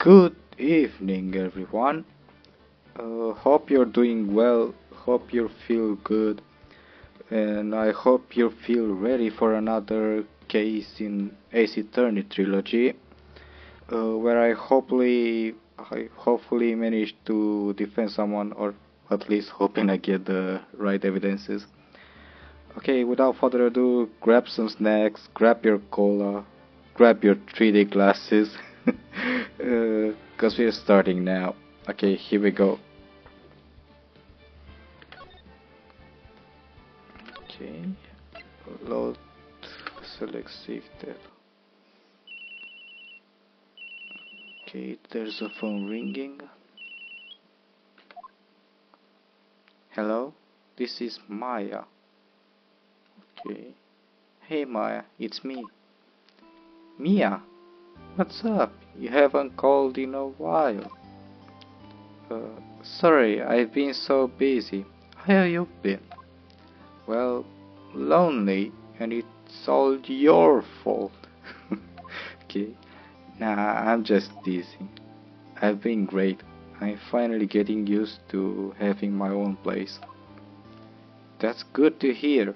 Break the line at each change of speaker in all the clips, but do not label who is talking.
Good evening, everyone. Hope you're doing well. Hope you feel good, and I hope you feel ready for another case in Ace Attorney Trilogy, where I hopefully manage to defend someone, or at least hoping I get the right evidences. Okay, without further ado, grab some snacks, grab your cola, grab your 3D glasses, because we're starting now. Okay, here we go. Okay, load, select shifted. Okay, there's a phone ringing. Hello, this is Maya. Okay. Hey Maya, it's me. Mia, what's up? You haven't called in a while. Sorry, I've been so busy. How have you been? Well, lonely, and it's all your fault. Okay, nah, I'm just teasing. I've been great. I'm finally getting used to having my own place. That's good to hear.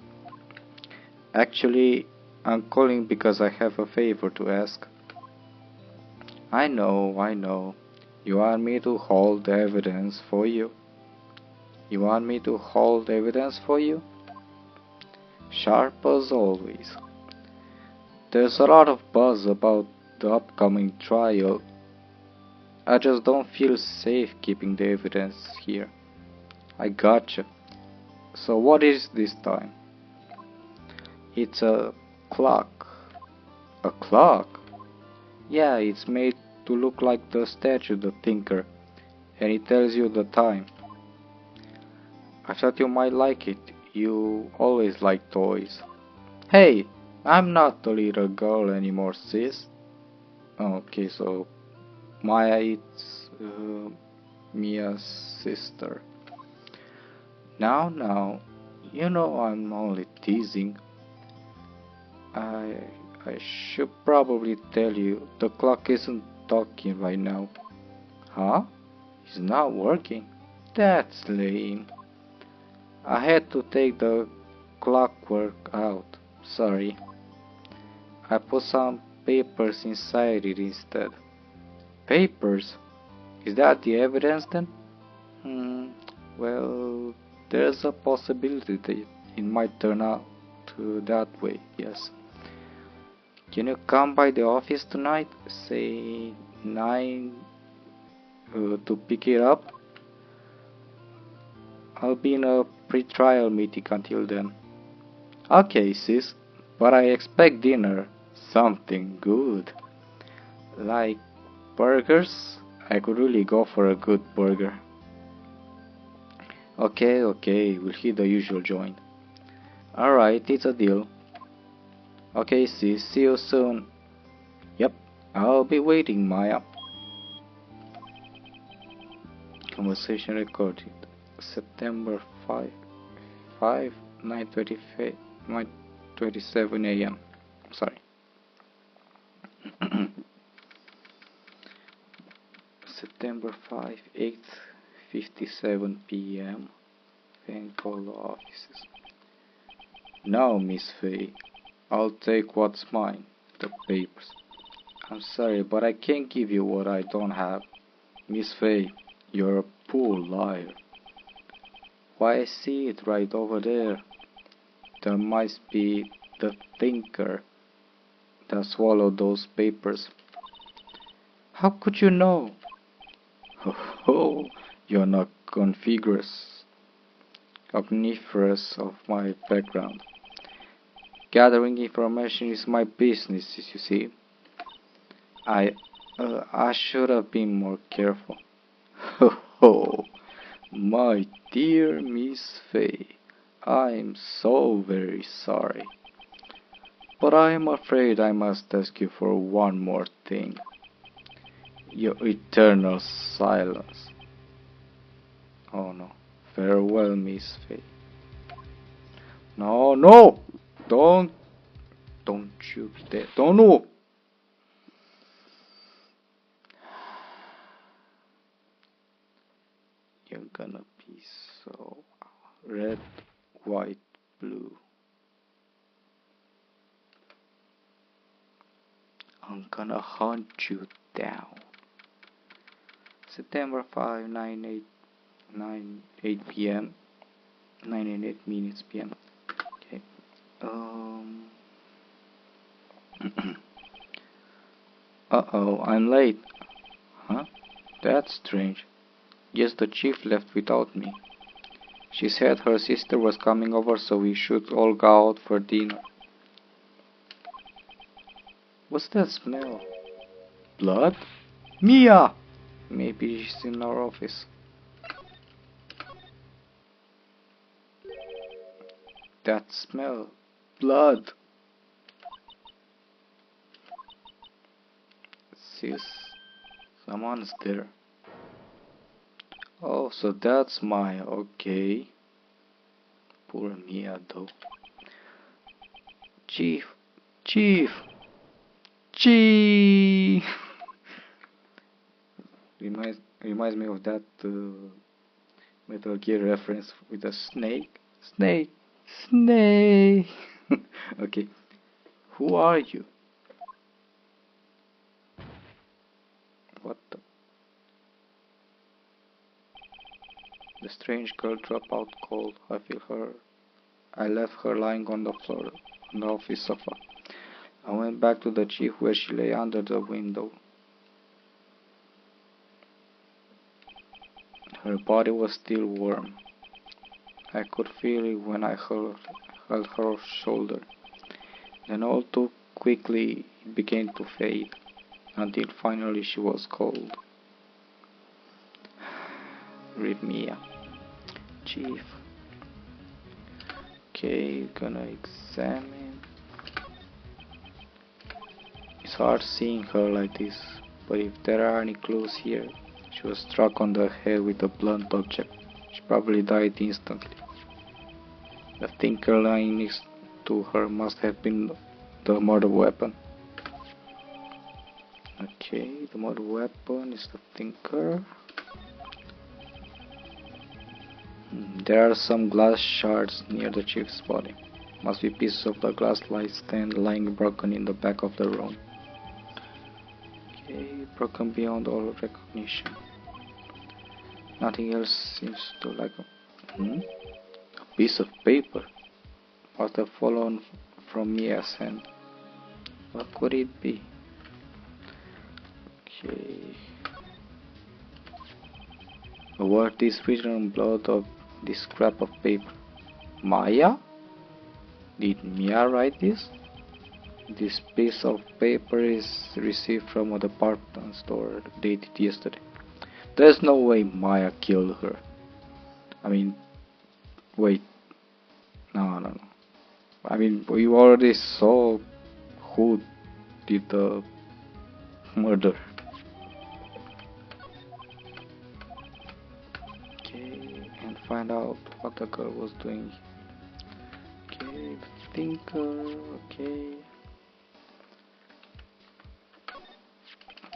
Actually, I'm calling because I have a favor to ask. I know. You want me to hold the evidence for you? You want me to hold evidence for you? Sharp as always. There's a lot of buzz about the upcoming trial. I just don't feel safe keeping the evidence here. I gotcha. So what is this time? It's a clock. A clock? Yeah, it's made to look like the statue, the thinker, and it tells you the time. I thought you might like it. You always like toys. Hey, I'm not a little girl anymore, sis. Okay, so Maya is Mia's sister. Now, you know I'm only teasing. I I should probably tell you the clock isn't talking right now. Huh? It's not working? That's lame. I had to take the clockwork out. Sorry. I put some papers inside it instead. Papers? Is that the evidence then? Well, there's a possibility that it might turn out that way, yes. Can you come by the office tonight, say 9, to pick it up? I'll be in a pre-trial meeting until then. Okay, sis, but I expect dinner. Something good. Like burgers? I could really go for a good burger. Okay, we'll hit the usual joint. Alright, it's a deal. Okay, sis, see you soon. Yep, I'll be waiting, Maya. Conversation recorded. September 5, 9:27 a.m. Sorry. September 5, 8:57 p.m. Van call the offices. Now, Miss Faye, I'll take what's mine, the papers. I'm sorry, but I can't give you what I don't have. Miss Faye, you're a poor liar. Why, I see it right over there. That must be the thinker that swallowed those papers. How could you know? Oh, you're not coniferous of my background. Gathering information is my business, you see. I should have been more careful. Oh, my dear Miss Faye, I'm so very sorry. But I'm afraid I must ask you for one more thing. Your eternal silence. Oh no. Farewell, Miss Faye. No! Don't you dare. Don't know. gonna be so red, white, blue. I'm gonna hunt you down. September 5, 8 p.m. 9 and 8 minutes p.m. Okay. Uh-oh, I'm late. Huh? That's strange. Yes, the chief left without me. She said her sister was coming over, so we should all go out for dinner. What's that smell? Blood? Mia! Maybe she's in our office. That smell. Blood. Sis, someone's there. Oh, so that's Maya. Okay. Poor Mia, though. Chief. Chief. Chief. Reminds me of that Metal Gear reference with a snake. Snake. Snake. Okay. Who are you? What the? The strange girl dropped out cold. I feel her. I left her lying on the floor on the office sofa. I went back to the chief where she lay under the window. Her body was still warm. I could feel it when I held her shoulder. Then all too quickly it began to fade, until finally she was cold. Rip Mia. Chief. Okay, gonna examine. It's hard seeing her like this, but if there are any clues here, she was struck on the head with a blunt object. She probably died instantly. The thinker lying next to her must have been the murder weapon. Okay, the murder weapon is the thinker. There are some glass shards near the chief's body. Must be pieces of the glass light stand lying broken in the back of the room. Okay, broken beyond all recognition. Nothing else seems to like a piece of paper. Must have fallen from Mia's hand. What could it be? Okay. A word is written in blood of this scrap of paper. Maya? Did Mia write this? This piece of paper is received from a department store dated yesterday. There's no way Maya killed her. I mean, wait. No. I mean, we already saw who did the murder. Okay, and find out what the girl was doing. Okay, the thinker. Okay.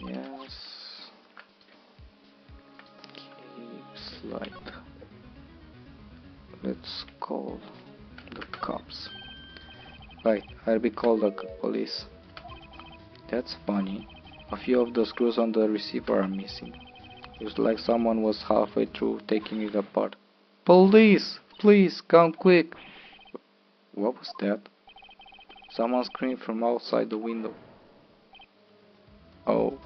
Yes. Okay, slide. Let's call the cops. Right, I'll be called the police. That's funny. A few of the screws on the receiver are missing. Looks like someone was halfway through taking it apart. Police! Please, come quick! What was that? Someone screamed from outside the window. Oh.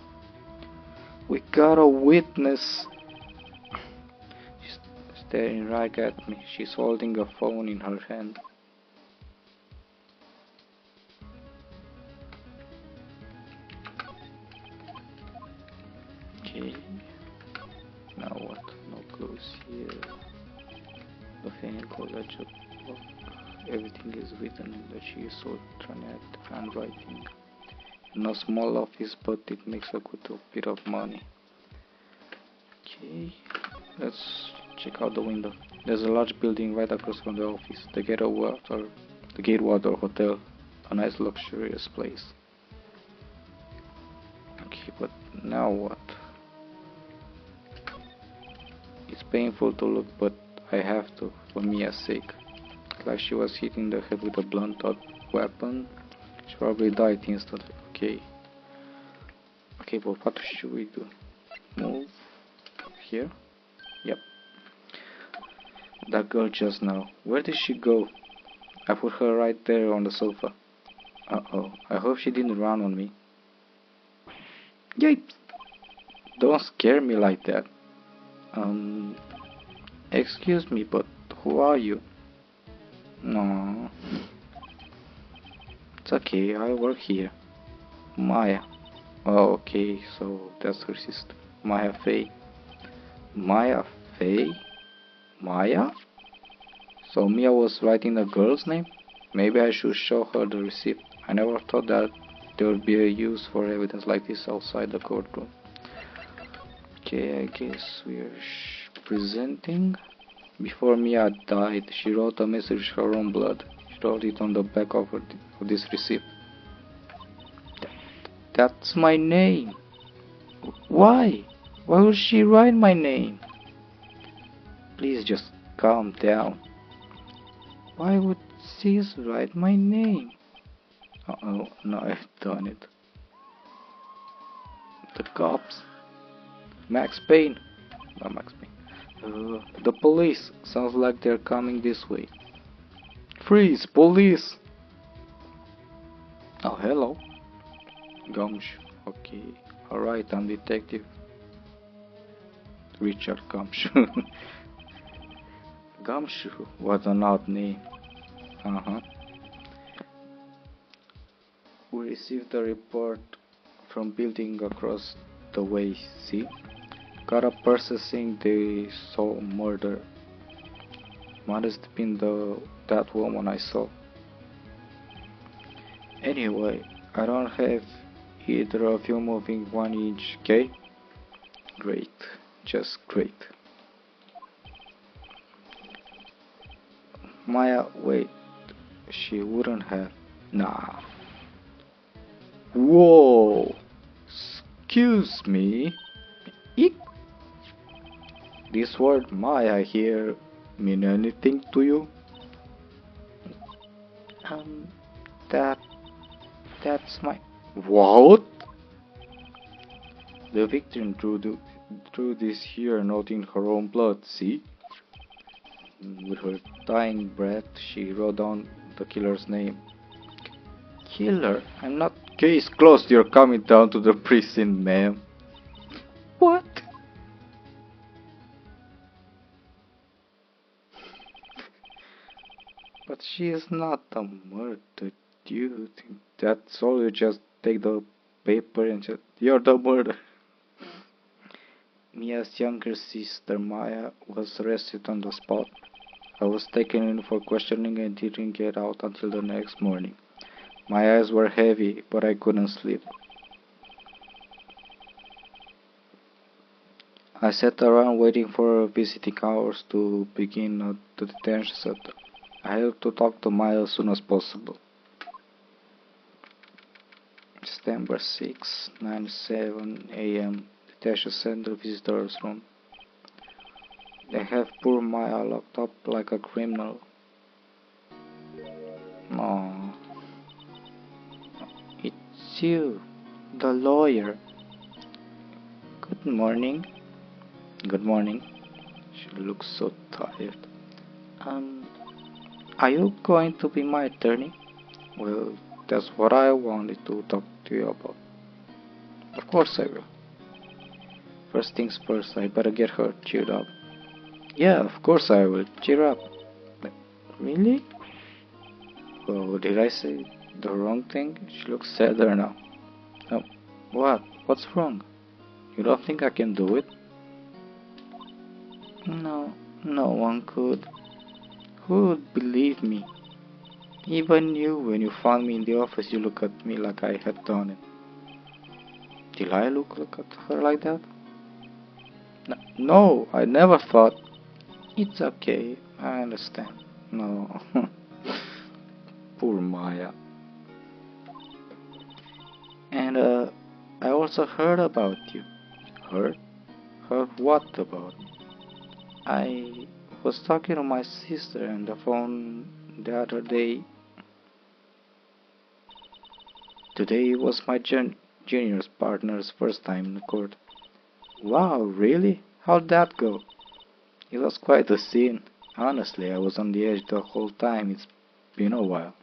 We got a witness! She's staring right at me. She's holding a phone in her hand. Okay. Now what? No clues here. The final college book. Everything is written in the Chisotranet handwriting. No small office, but it makes a good bit of money. Okay, let's check out the window. There's a large building right across from the office. The Gatewater Hotel, a nice luxurious place. Okay, but now what? It's painful to look, but I have to, for Mia's sake. Like she was hit in the head with a blunt weapon. She probably died instantly. Okay. Okay, but what should we do? Move here? Yep. That girl just now. Where did she go? I put her right there on the sofa. Uh-oh. I hope she didn't run on me. Yay! Don't scare me like that. Excuse me, but who are you? No. It's okay, I work here. Maya. Oh, okay, so that's her sister. Maya Fey. Maya Fey? Maya? So Mia was writing a girl's name? Maybe I should show her the receipt. I never thought that there would be a use for evidence like this outside the courtroom. Okay, I guess we're presenting. Before Mia died, she wrote a message with her own blood. She wrote it on the back of this receipt. That's my name. Why? Why would she write my name? Please just calm down. Why would Sis write my name? Uh-oh, now I've done it. The cops. Max Payne. Not Max Payne. The police. Sounds like they're coming this way. Freeze, police! Oh, hello. Gumshoe. Okay. Alright, I'm Detective Richard Gumshoe. Gumshoe. What an odd name. We received a report from building across the way, see? Got a person saying they saw murder. Must have been that woman I saw. Anyway, I don't have either of you moving 1 inch, okay? Great, just great. Maya, wait, she wouldn't have. Nah. Whoa! Excuse me? Eek. This word Maya here mean anything to you? That's my... What? The victim drew this here note in her own blood, see? With her dying breath, she wrote down the killer's name. Killer? I'm not... Case closed, you're coming down to the prison, ma'am. What? But she is not a murder, dude. That's all, you just take the paper and just... You're the murderer. Mia's younger sister, Maya, was arrested on the spot. I was taken in for questioning and didn't get out until the next morning. My eyes were heavy, but I couldn't sleep. I sat around waiting for visiting hours to begin at the detention center. I had to talk to Maya as soon as possible. December 6, 9:07 a.m. Detention center visitors room. They have poor Maya locked up like a criminal. No. It's you, the lawyer. Good morning. Good morning. She looks so tired. Are you going to be my attorney? Well, that's what I wanted to talk to you about. Of course I will. First things first, I better get her cheered up. Yeah, of course I will. Cheer up. Really? Oh, did I say the wrong thing? She looks sadder now. Oh, what? What's wrong? You don't think I can do it? No, no one could. Who would believe me? Even you, when you found me in the office, you look at me like I had done it. Did I look at her like that? No, I never thought. It's okay, I understand. No. Poor Maya. And I also heard about you. Heard? Heard what about me? I was talking to my sister on the phone the other day. Today was my junior's partner's first time in court. Wow, really? How'd that go? It was quite a scene. Honestly, I was on the edge the whole time. It's been a while.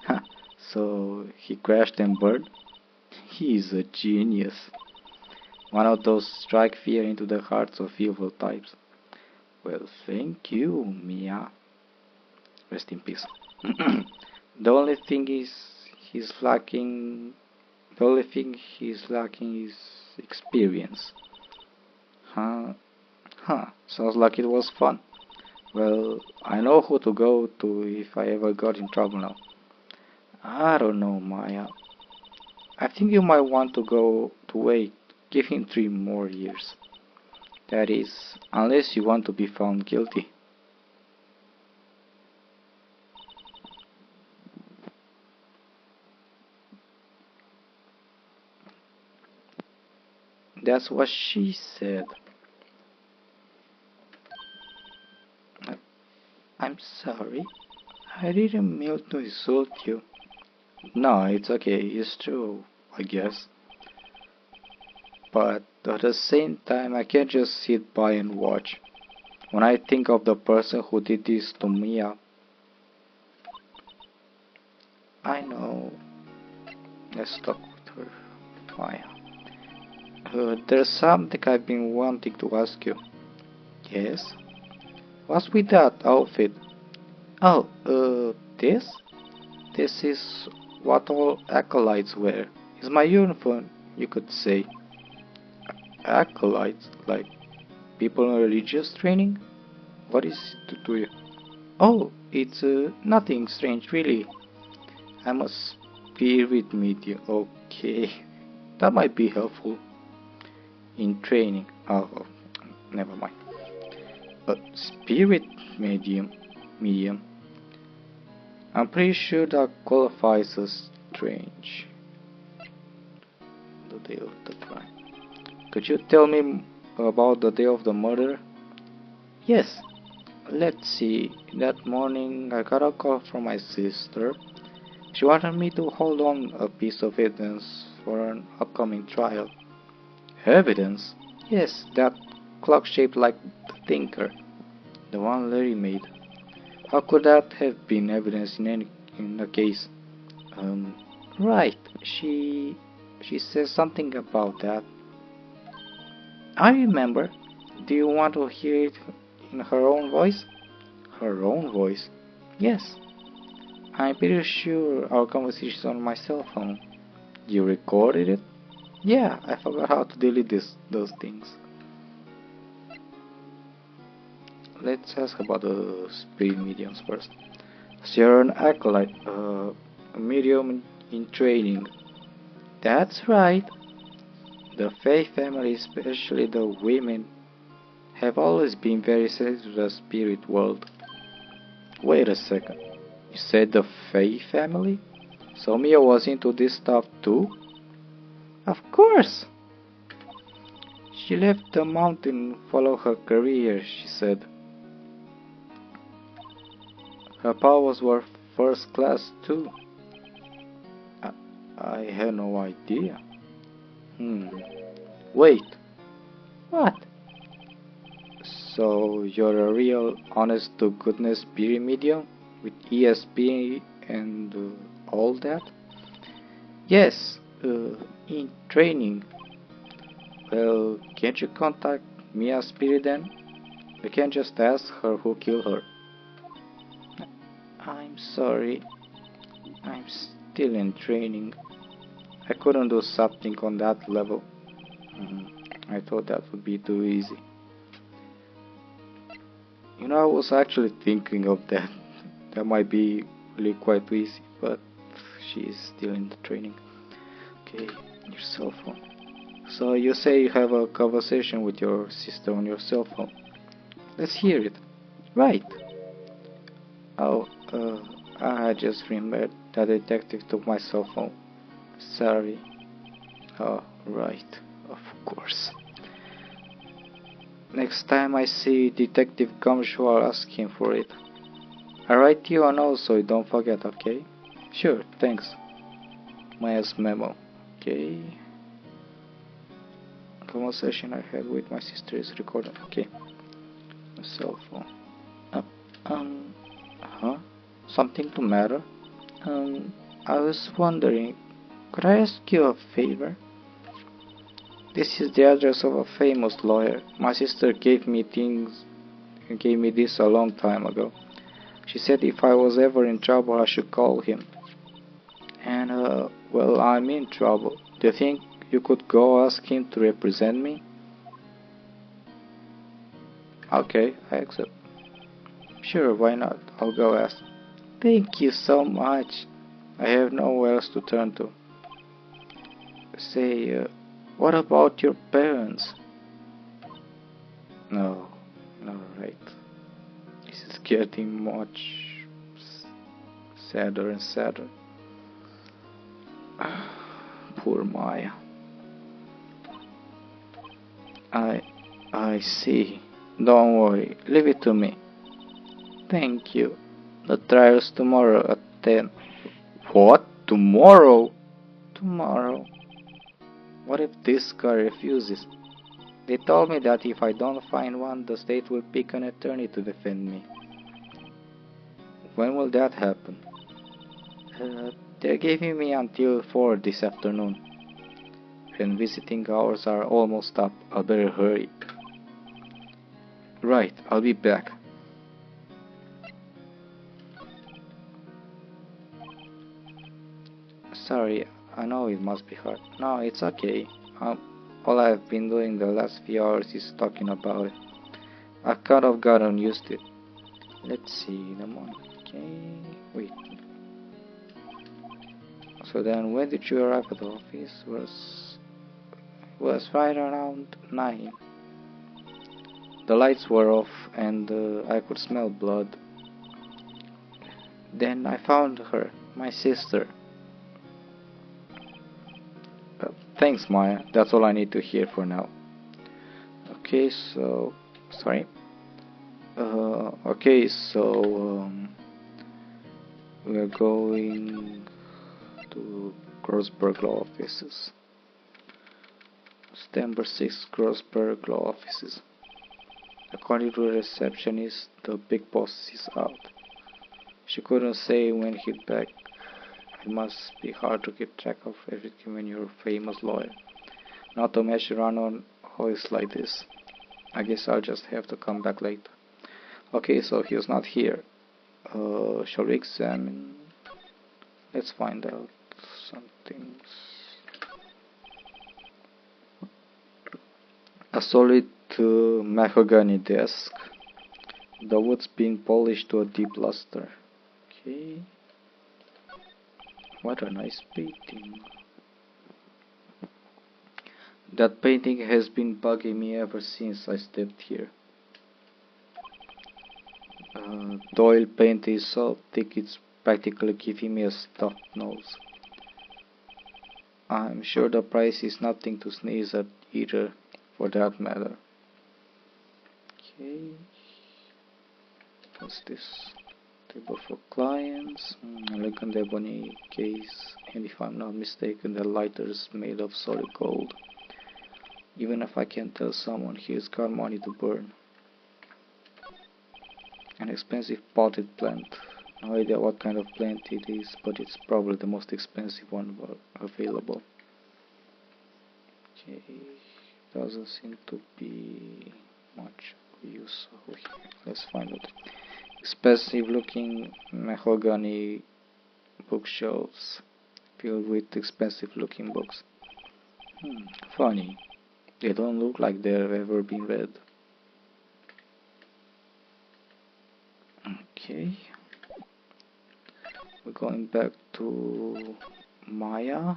Ha, so he crashed and burned? He's a genius. One of those strike fear into the hearts of evil types. Well, thank you, Mia. Rest in peace. The only thing he's lacking the only thing he's lacking is experience. Huh? Huh. Sounds like it was fun. Well, I know who to go to if I ever got in trouble now. I don't know, Maya. I think you might want to go to wait. Give him 3 more years. That is, unless you want to be found guilty. That's what she said. I'm sorry. I didn't mean to insult you. No, it's okay. It's true, I guess. But at the same time, I can't just sit by and watch. When I think of the person who did this to Mia, I know. Let's talk with her. Maya. There's something I've been wanting to ask you. Yes? What's with that outfit? Oh, this? This is what all acolytes wear. It's my uniform, you could say. Acolytes? Like people in religious training? What is it to you? Oh, it's nothing strange, really. I'm a spirit medium. Okay, that might be helpful in training. Oh, never mind. A spirit medium. I'm pretty sure that qualifies as strange. The day of the crime. Could you tell me about the day of the murder? Yes. Let's see. That morning I got a call from my sister. She wanted me to hold on a piece of evidence for an upcoming trial. Evidence? Yes, that clock shaped like the thinker. The one Larry made. How could that have been evidence in a case? Right. She says something about that. I remember. Do you want to hear it in her own voice? Her own voice? Yes. I'm pretty sure our conversation is on my cell phone. You recorded it? Yeah, I forgot how to delete those things. Let's ask about the spirit mediums first. So you're an acolyte, a medium in training. That's right. The Fae family, especially the women, have always been very sensitive to the spirit world. Wait a second. You said the Fae family? So Mia was into this stuff too? Of course! She left the mountain to follow her career, she said. Her powers were first class too. I had no idea. Wait. What? So you're a real honest-to-goodness spirit medium? With ESP and all that? Yes, in training. Well, can't you contact Mia's spirit then? We can't just ask her who killed her. I'm sorry. I'm still in training. I couldn't do something on that level. I thought that would be too easy. You know, I was actually thinking of that. That might be really quite easy, but she's still in the training. Okay, your cell phone. So you say you have a conversation with your sister on your cell phone. Let's hear it. Right. Oh, I just remembered that detective took my cell phone. Sorry. Oh, right. Of course. Next time I see Detective Gumshoe, I'll ask him for it. I'll write you a note so you don't forget, okay? Sure, thanks. Maya's memo. Okay. Conversation I had with my sister is recorded. Okay. My cell phone. Huh? Something the matter? I was wondering, could I ask you a favor? This is the address of a famous lawyer. My sister gave me this a long time ago. She said if I was ever in trouble, I should call him. And, well, I'm in trouble. Do you think you could go ask him to represent me? Okay, I accept. Sure, why not? I'll go ask. Thank you so much. I have nowhere else to turn to. Say, what about your parents? No, right. This is getting much sadder and sadder. Poor Maya. I see. Don't worry, leave it to me. Thank you. The trial's tomorrow at 10. What? Tomorrow? Tomorrow. What if this guy refuses? They told me that if I don't find one, the state will pick an attorney to defend me. When will that happen? They're giving me until 4 this afternoon. And visiting hours are almost up. I better hurry. Right, I'll be back. Sorry, I know it must be hard. No, it's okay. All I've been doing the last few hours is talking about it. I kind of gotten used to it. Let's see, the morning. Okay, wait. So then, when did you arrive at the office? Was right around 9. The lights were off and I could smell blood. Then I found her, my sister. Thanks, Maya. That's all I need to hear for now. Okay, so... Sorry. Okay, so... we're going to Grossberg Law Offices. September 6th, Grossberg Law Offices. According to the receptionist, the big boss is out. She couldn't say when he'd back. It must be hard to keep track of everything when you're a famous lawyer. Not to mention run on holidays like this. I guess I'll just have to come back later. Okay, so he's not here. Shall we examine? Let's find out some things. A solid mahogany desk. The wood's being polished to a deep luster. Okay. What a nice painting. That painting has been bugging me ever since I stepped here. The oil paint is so thick it's practically giving me a stuffed nose. I'm sure the price is nothing to sneeze at either, for that matter. Okay. What's this? Table for clients. Elegant ebony case. And if I'm not mistaken, the lighter is made of solid gold. Even if I can't tell someone, he's got money to burn. An expensive potted plant. No idea what kind of plant it is, but it's probably the most expensive one available. Okay, doesn't seem to be much use over here. Let's find out. Expensive looking mahogany bookshelves filled with expensive looking books. Funny. They don't look like they've ever been read. Okay. We're going back to Maya.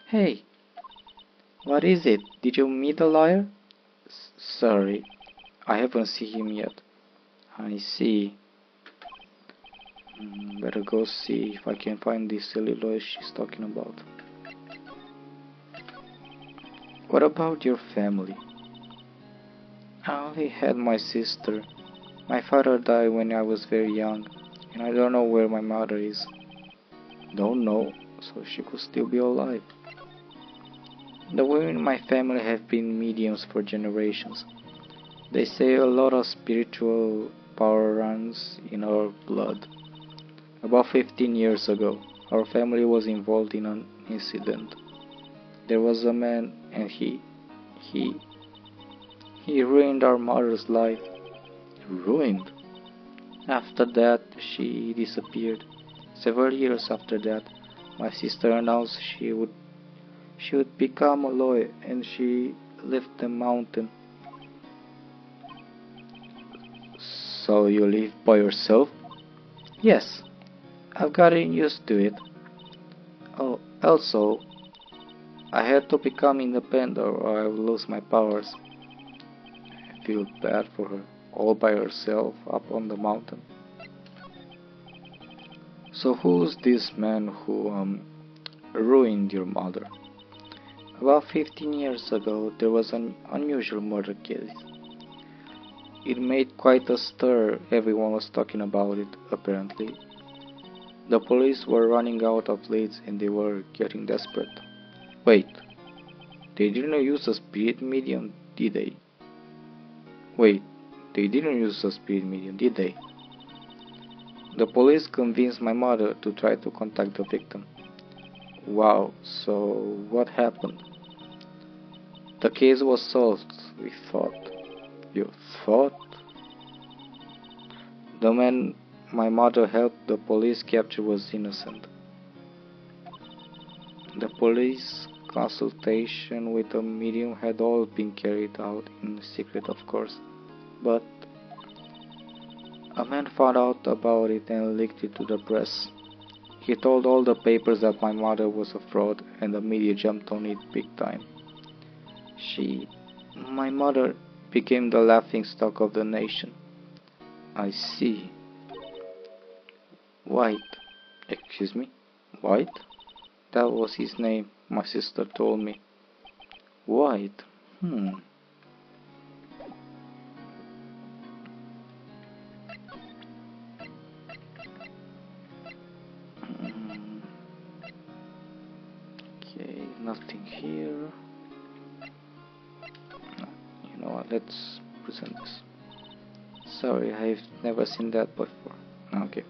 Hey, what is it? Did you meet the lawyer? Sorry, I haven't seen him yet. I see. Better go see if I can find this silly lawyer she's talking about. What about your family? I only had my sister. My father died when I was very young, and I don't know where my mother is. Don't know, so she could still be alive. The women in my family have been mediums for generations. They say a lot of spiritual power runs in our blood. About 15 years ago, our family was involved in an incident. There was a man and he ruined our mother's life. Ruined? After that, she disappeared. Several years after that, my sister announced she would become a lawyer, and she left the mountain. So you live by yourself? Yes, I've gotten used to it. Oh, also, I had to become independent or I would lose my powers. I feel bad for her, all by herself up on the mountain. So who's this man who ruined your mother? About 15 years ago, there was an unusual murder case. It made quite a stir. Everyone was talking about it, apparently. The police were running out of leads and they were getting desperate. Wait, they didn't use a spirit medium, did they? Wait, they didn't use a spirit medium, did they? The police convinced my mother to try to contact the victim. Wow, so what happened? The case was solved, we thought. You thought? The man my mother helped the police capture was innocent. The police consultation with the medium had all been carried out in secret, of course, but a man found out about it and leaked it to the press. He told all the papers that my mother was a fraud, and the media jumped on it big time. My mother, became the laughingstock of the nation. I see. White. Excuse me? White? That was his name, my sister told me. White? Okay, nothing here. You know what, let's present this. Sorry, I've never seen that before. Okay.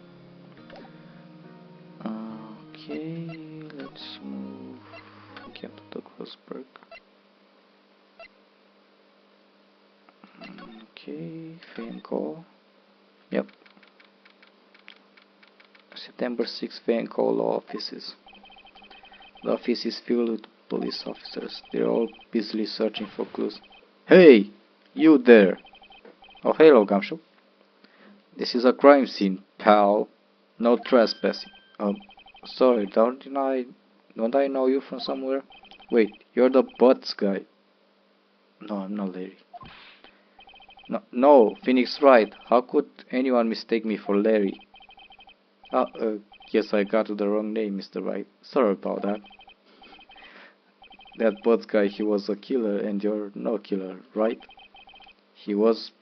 Okay, let's move again to the Grossberg. Okay, fan call. Yep. September 6th fan call law offices. The office is filled with police officers. They're all busily searching for clues. Hey! You there! Oh, hello, Gumshoe. This is a crime scene, pal. No trespassing. Sorry, don't I know you from somewhere? Wait, you're the Butts guy. No, I'm not Larry. No, Phoenix Wright. How could anyone mistake me for Larry? Guess I got the wrong name, Mr. Wright. Sorry about that. That Butts guy, he was a killer, and you're no killer, right? He was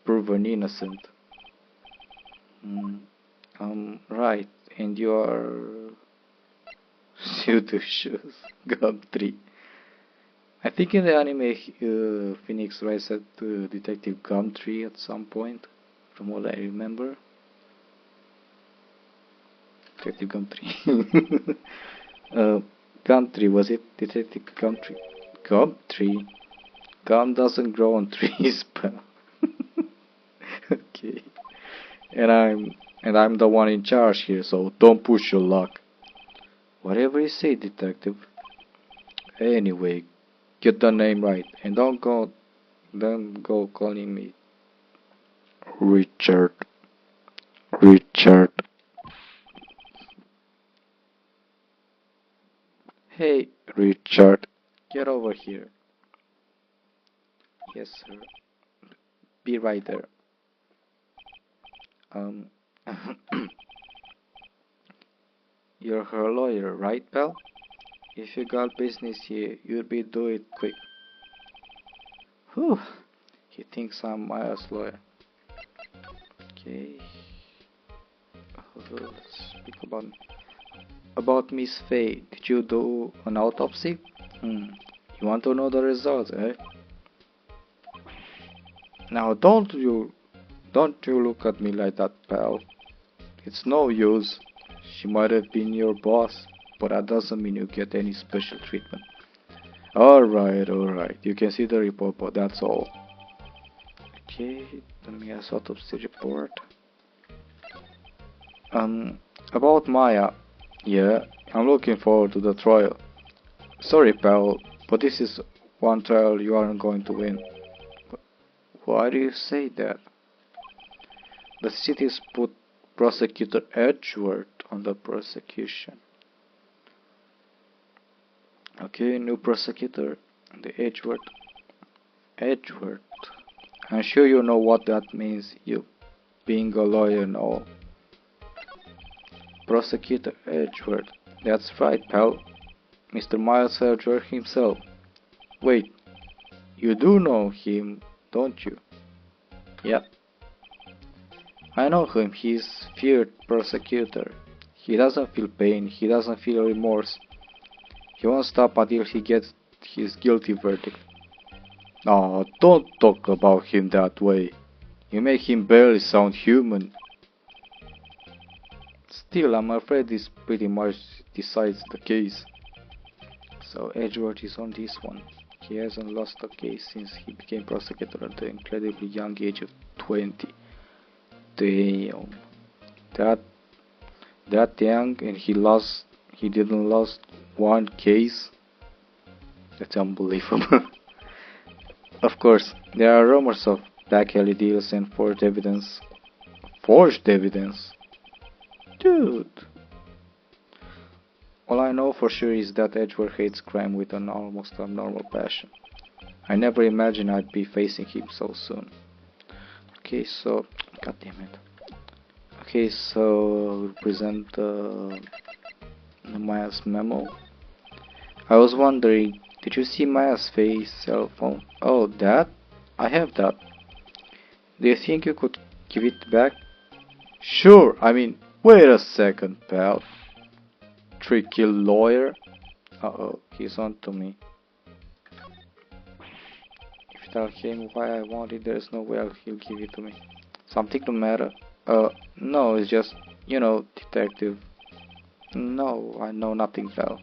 proven innocent. Right, and you are Pseudo Shoes, Gumtree. I think in the anime, Phoenix Wright said to Detective Gumtree at some point, from what I remember. Detective Gumtree. Gumtree, was it? Detective Gumtree. Gumtree? Gum doesn't grow on trees, pal. Okay. And I'm the one in charge here, so don't push your luck. Whatever you say, detective. Anyway, get the name right, and don't go calling me Richard. Richard. Hey, Richard, get over here. Yes, sir. Be right there. You're her lawyer, right, pal? If you got business here, you'd be do it quick. Whew. He thinks I'm Maya's lawyer. Okay. Let's speak about Miss Faye. Did you do an autopsy? You want to know the results, eh? Now don't you look at me like that, pal. It's no use. She might have been your boss, but that doesn't mean you get any special treatment. Alright. You can see the report, but that's all. Okay, let me get autopsy report. About Maya. Yeah, I'm looking forward to the trial. Sorry, pal, but this is one trial you aren't going to win. Why do you say that? The city's put Prosecutor Edgeworth on the prosecution. Okay, new prosecutor, the Edgeworth. Edgeworth. I'm sure you know what that means, you being a lawyer and all. Prosecutor Edgeworth. That's right, pal. Mr. Miles Edgeworth himself. Wait, you do know him, don't you? Yep. I know him, he's feared prosecutor. He doesn't feel pain, he doesn't feel remorse. He won't stop until he gets his guilty verdict. Oh, don't talk about him that way. You make him barely sound human. Still, I'm afraid this pretty much decides the case. So Edgeworth is on this one. He hasn't lost a case since he became prosecutor at the incredibly young age of 20. Damn. That young and he didn't lose one case? That's unbelievable. Of course, there are rumors of back alley deals and forged evidence. Forged evidence? Dude. All I know for sure is that Edgeworth hates crime with an almost abnormal passion. I never imagined I'd be facing him so soon. Okay, so... God damn it. Okay, so... we'll present Maya's memo. I was wondering, did you see Maya's face cell phone? Oh, that? I have that. Do you think you could give it back? Sure, I mean, wait a second, pal. Tricky lawyer. Uh-oh, he's on to me. If I tell him why I want it, there's no way he'll give it to me. Something the matter? No, it's just, you know, detective. No, I know nothing, pal.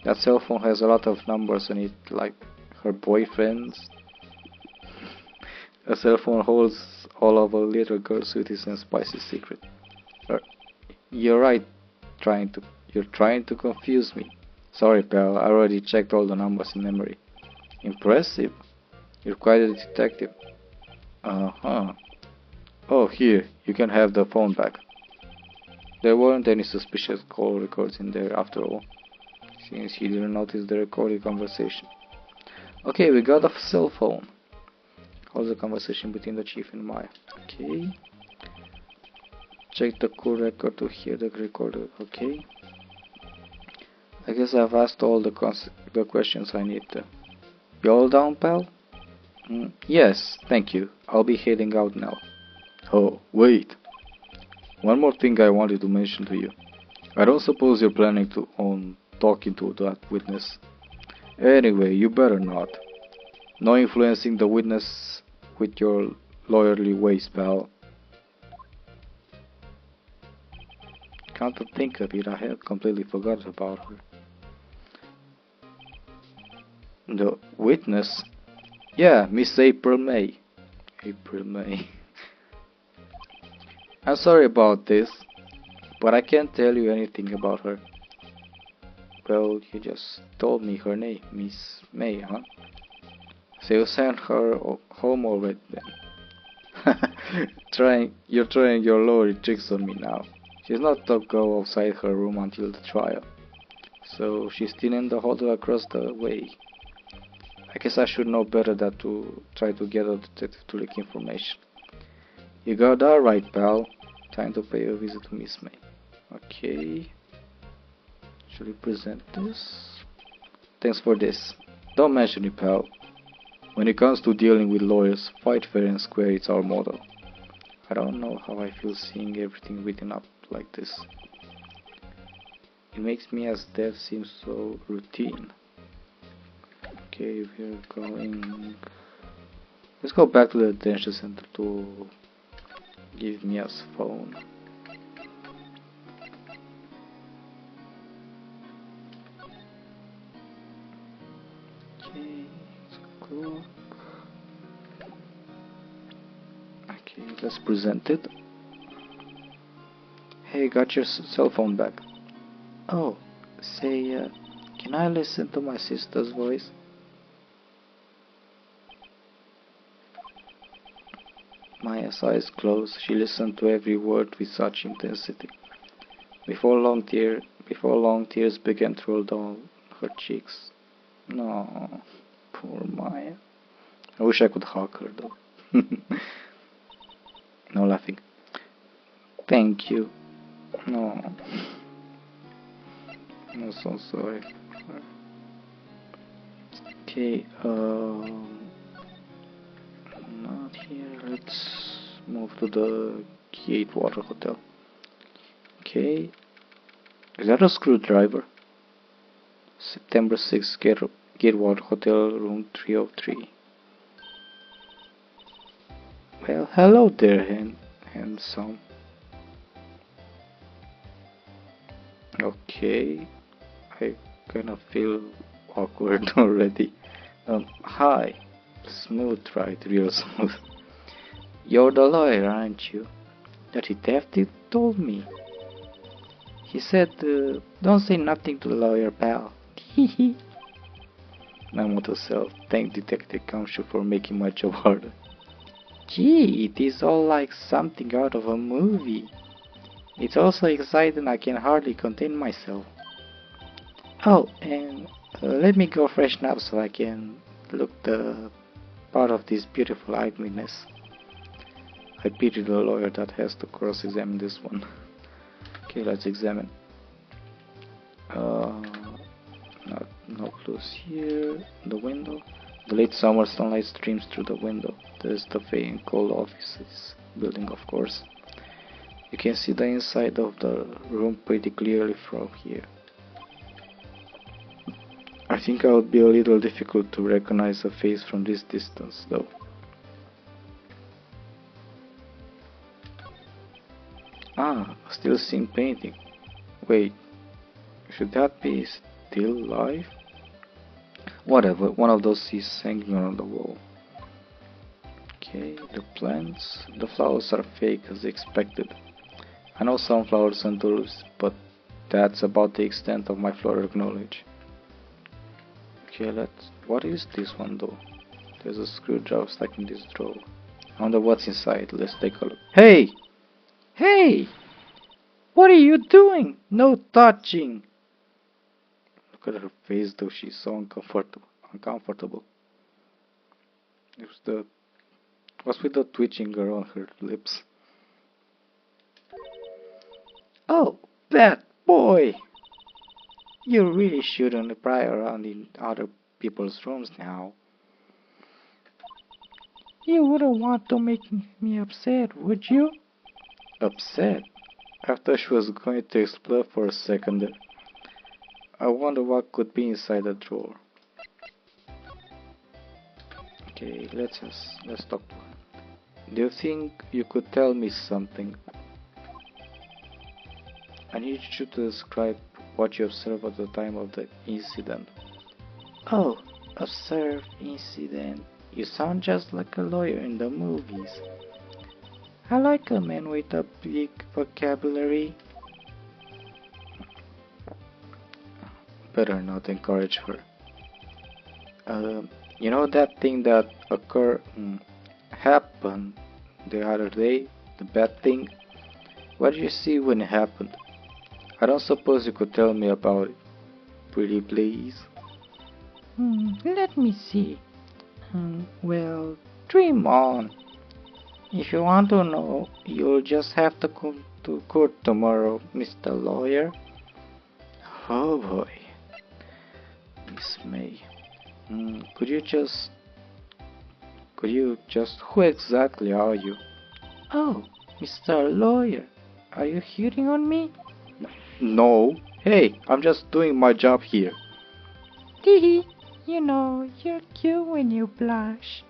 That cell phone has a lot of numbers on it, like her boyfriends. A cell phone holds all of a little girl's sweetest and spicy secret. You're right, you're trying to confuse me. Sorry, pal, I already checked all the numbers in memory. Impressive. You're quite a detective. Uh-huh. Oh, here, you can have the phone back. There weren't any suspicious call records in there after all, since he didn't notice the recorded conversation. Okay, we got a cell phone. How's the conversation between the chief and Maya? Okay. Check the call record to hear the recorder. Okay. I guess I've asked all the questions I need to. You all down, pal? Yes, thank you. I'll be heading out now. Oh, wait. One more thing I wanted to mention to you. I don't suppose you're planning on talking to that witness. Anyway, you better not. No influencing the witness with your lawyerly ways, pal. Come to think of it, I had completely forgot about her. The witness? Yeah, Miss April May. April May. I'm sorry about this, but I can't tell you anything about her. Well, you just told me her name, Miss May, huh? So you sent her home already then. You're trying your lawyer tricks on me now. She's not to go outside her room until the trial. So she's still in the hotel across the way. I guess I should know better than to try to get a detective to leak information. You got that right, pal. Time to pay a visit to Miss May. Okay. Should we present this? Thanks for this. Don't mention it, pal. When it comes to dealing with lawyers, fight fair and square is our motto. I don't know how I feel seeing everything written up like this. It makes me as death seems so routine. Okay, we're going... Let's go back to the detention center to give Mia's phone. Okay, clock. Okay, let's present it. Hey, got your cell phone back. Oh, say, can I listen to my sister's voice? Maya's eyes closed. She listened to every word with such intensity. Before long tears began to roll down her cheeks. No, poor Maya. I wish I could hug her though. No laughing. Thank you. No. I'm so sorry. Okay, not here. Let's move to the Gatewater Hotel. Okay. Is that a screwdriver? September 6th, Gatewater Hotel, room 303. Well, hello there, handsome. Okay. I kind of feel awkward already. Hi. Smooth, right? Real smooth. You're the lawyer, aren't you? The detective told me. He said, don't say nothing to the lawyer, pal. Hehe. My motto self, thank Detective Kamshu for making my job harder. Gee, it is all like something out of a movie. It's also exciting, I can hardly contain myself. Oh, and let me go freshen up so I can look the part of this beautiful eyewitness. I pity the lawyer that has to cross-examine this one. Okay, let's examine. No clues here. The window. The late summer sunlight streams through the window. There's the faint cold offices building, of course. You can see the inside of the room pretty clearly from here. I think it would be a little difficult to recognize a face from this distance, though. Ah, a still scene painting. Wait, should that be still life? Whatever, one of those is hanging on the wall. Okay, the plants, the flowers are fake as expected. I know sunflowers and tulips, but that's about the extent of my floral knowledge. Okay, what is this one though? There's a screwdriver stuck in this drawer. I wonder what's inside. Let's take a look. Hey! Hey! What are you doing? No touching! Look at her face though, she's so uncomfortable. What's with the twitching around her lips? Oh, bad boy! You really shouldn't pry around in other people's rooms now. You wouldn't want to make me upset, would you? Upset? I thought she was going to explode for a second there. I wonder what could be inside the drawer. Okay, let's talk to her. Do you think you could tell me something? I need you to describe what you observed at the time of the incident. Oh, observe incident. You sound just like a lawyer in the movies. I like a man with a big vocabulary. Better not encourage her. You know that thing that happened the other day? The bad thing? What did you see when it happened? I don't suppose you could tell me about it. Pretty please. Let me see. Well, dream on. If you want to know, you'll just have to come to court tomorrow, Mr. Lawyer. Oh boy. Miss May. Could you just Could you just... Who exactly are you? Oh, Mr. Lawyer, are you hitting on me? No. Hey, I'm just doing my job here. Teehee, you know, you're cute when you blush.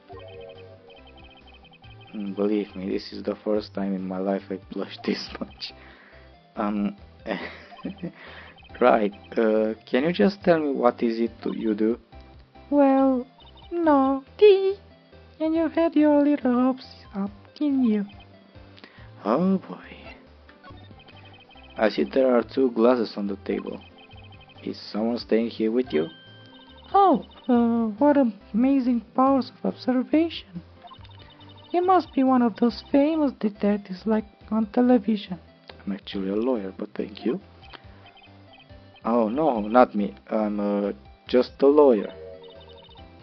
Believe me, this is the first time in my life I blushed this much. Right, can you just tell me what is it you do? Well, no, teehee. And you had your little hopes up, didn't you? Oh boy. I see there are 2 glasses on the table. Is someone staying here with you? Oh, what amazing powers of observation. You must be one of those famous detectives like on television. I'm actually a lawyer, but thank you. Oh no, not me. I'm just a lawyer.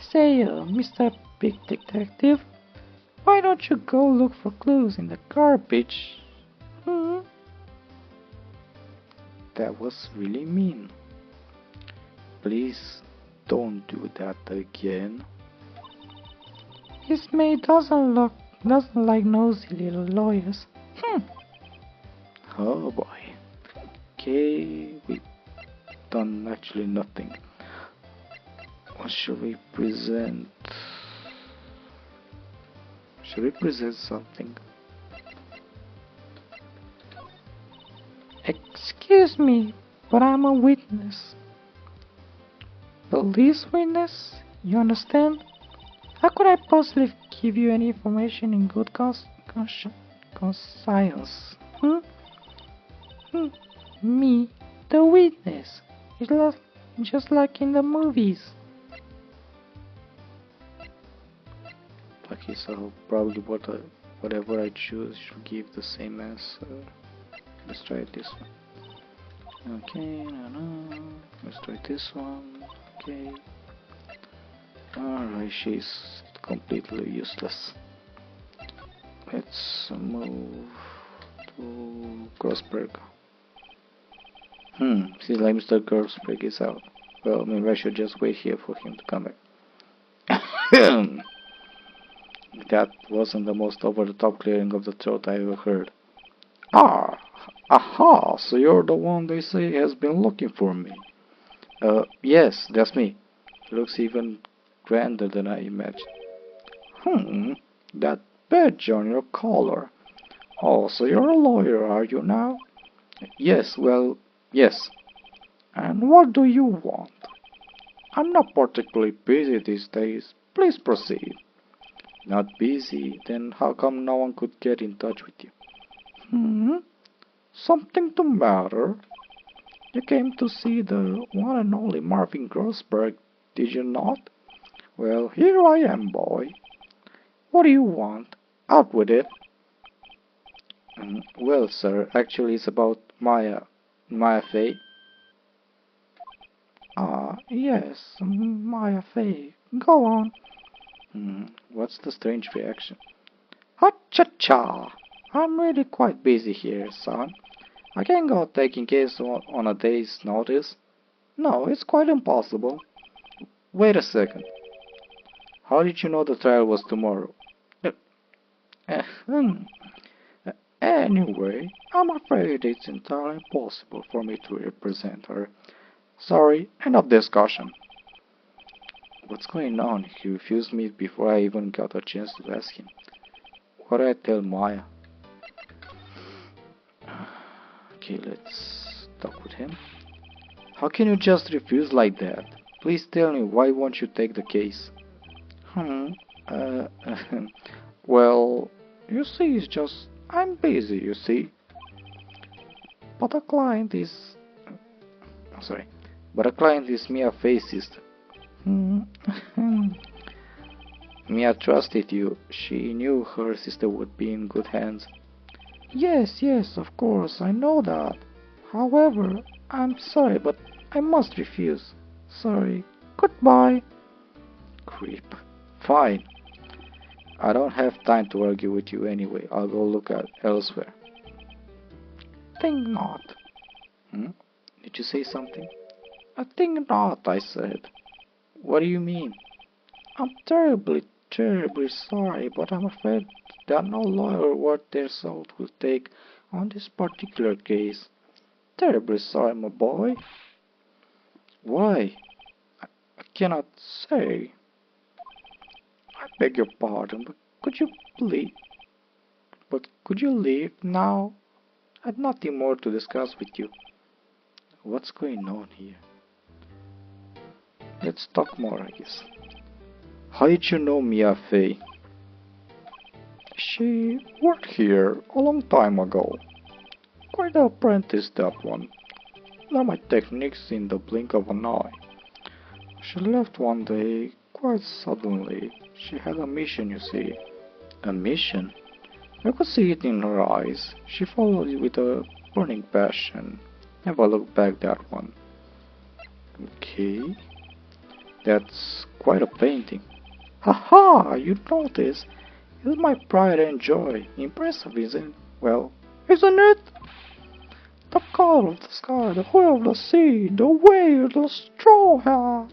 Say, Mr. Big Detective, why don't you go look for clues in the garbage? That was really mean. Please don't do that again. His maid doesn't like nosy little lawyers. Oh boy. Okay, we've done actually nothing. What should we present? Should we present something? Excuse me, but I'm a witness. Police witness? You understand? How could I possibly give you any information in good conscience? Me, the witness. It's just like in the movies. Okay, so probably whatever I choose should give the same answer. Let's try this one. Okay, no. Let's try this one. Okay. Alright, she's completely useless. Let's move to Grossberg. Seems like Mr. Grossberg is out. Well, maybe I should just wait here for him to come back. That wasn't the most over-the-top clearing of the throat I ever heard. Aha, so you're the one they say has been looking for me. Yes, that's me. Looks even grander than I imagined. That badge on your collar. Oh, so you're a lawyer, are you now? Yes, well, yes. And what do you want? I'm not particularly busy these days. Please proceed. Not busy? Then how come no one could get in touch with you? Something the matter? You came to see the one and only Marvin Grossberg, did you not? Well, here I am, boy. What do you want? Out with it. Well, sir, actually it's about Maya Fey. Yes, Maya Fey. Go on. What's the strange reaction? Ha-cha-cha! I'm really quite busy here, son. I can't go taking case on a day's notice. No, it's quite impossible. Wait a second. How did you know the trial was tomorrow? Anyway, I'm afraid it's entirely impossible for me to represent her. Sorry, end of discussion. What's going on? He refused me before I even got a chance to ask him. What did I tell Maya? Okay, let's talk with him. How can you just refuse like that? Please tell me, why won't you take the case? Well, you see, it's just, I'm busy, you see. But a client is... But a client is Mia Fey's sister. Mia trusted you. She knew her sister would be in good hands. Yes, of course, I know that. However, I'm sorry, but I must refuse. Sorry. Goodbye. Creep. Fine. I don't have time to argue with you anyway. I'll go look at elsewhere. Think not. Did you say something? I think not, I said. What do you mean? I'm terribly, terribly sorry, but I'm afraid that no lawyer worth their salt will take on this particular case. Terribly sorry, my boy. Why? I cannot say. I beg your pardon, but could you leave now? I have nothing more to discuss with you. What's going on here? Let's talk more, I guess. How did you know Mia Fey? She worked here a long time ago. Quite the apprentice, that one. Learned my techniques in the blink of an eye. She left one day, quite suddenly. She had a mission, you see. A mission? I could see it in her eyes. She followed it with a burning passion. Never looked back, that one. Okay. That's quite a painting. Haha, you notice? It's my pride and joy. Impressive, isn't it? Well, isn't it? The color of the sky, the hue of the sea, the wave, the straw hat.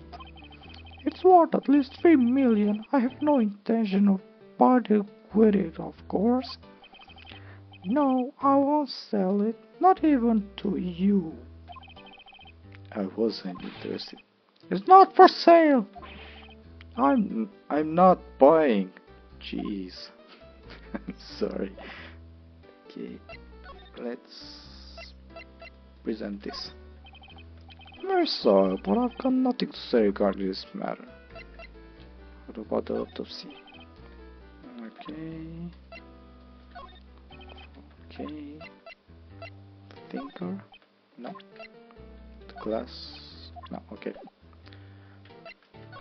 It's worth at least 3 million. I have no intention of parting with it, of course. No, I won't sell it, not even to you. I wasn't interested. It's not for sale. I'm not buying. Jeez. I'm sorry. Okay, let's present this. Very sorry, but I've got nothing to say regarding this matter. What about the autopsy? Okay. Okay. The thinker? No. The glass? No, okay.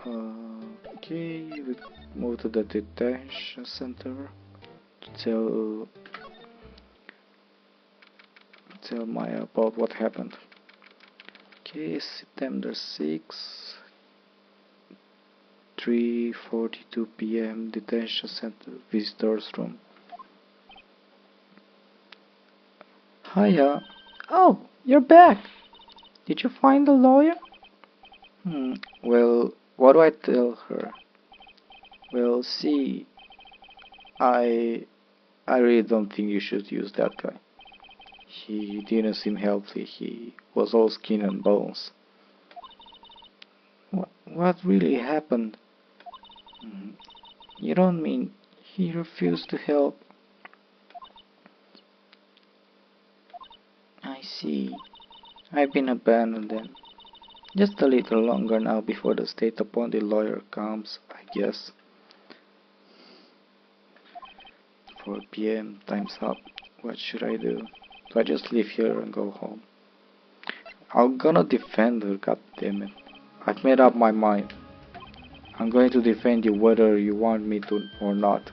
Okay, we move to the detention center to tell Maya about what happened. Okay, September 6, 3:42 p.m. Detention center visitors room. Hiya. Oh, you're back. Did you find the lawyer? Well, what do I tell her? Well, see, I really don't think you should use that guy. He didn't seem healthy. He was all skin and bones. What really happened? You don't mean he refused to help? I see. I've been abandoned then. Just a little longer now before the state-appointed lawyer comes, I guess. 4 p.m. Time's up. What should I do? Do I just leave here and go home? I'm gonna defend her, goddammit. I've made up my mind. I'm going to defend you whether you want me to or not.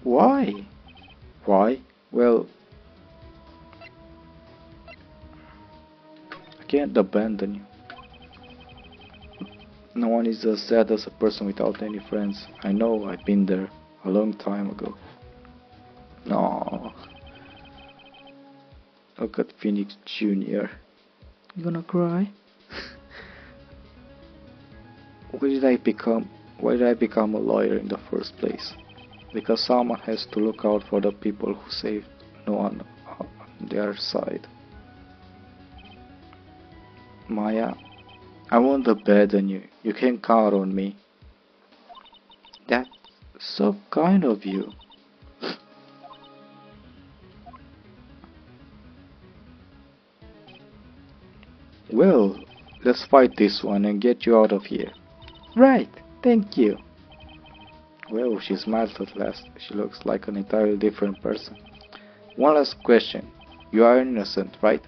Why? Why? Well, I can't abandon you. No one is as sad as a person without any friends. I know, I've been there a long time ago. No. Look at Phoenix Jr. You gonna cry? Why did I become a lawyer in the first place? Because someone has to look out for the people who save no one on their side. Maya, I won't abandon you. You can count on me. That's so kind of you. Well, let's fight this one and get you out of here. Right, thank you. Well, she smiles at last. She looks like an entirely different person. One last question. You are innocent, right?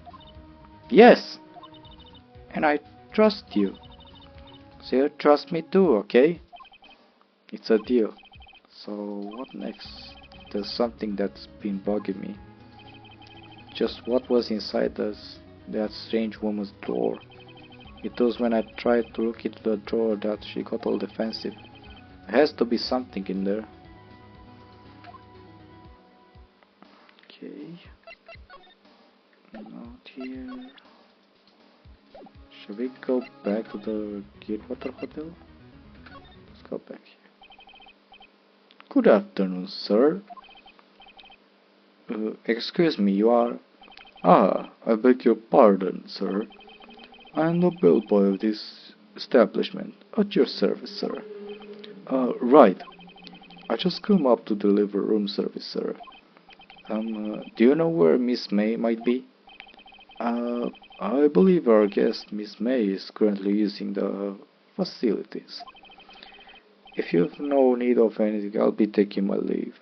Yes! And I trust you. So you trust me too, okay? It's a deal. So what next? There's something that's been bugging me. Just what was inside that strange woman's drawer? It was when I tried to look into the drawer that she got all defensive. There has to be something in there. Okay. Not here. Should we go back to the Gilwater Hotel? Let's go back here. Good afternoon, sir. Excuse me, you are... Ah, I beg your pardon, sir. I am the bellboy of this establishment. At your service, sir. Right. I just come up to deliver room service, sir. Do you know where Miss May might be? I believe our guest, Miss May, is currently using the facilities. If you've no need of anything, I'll be taking my leave.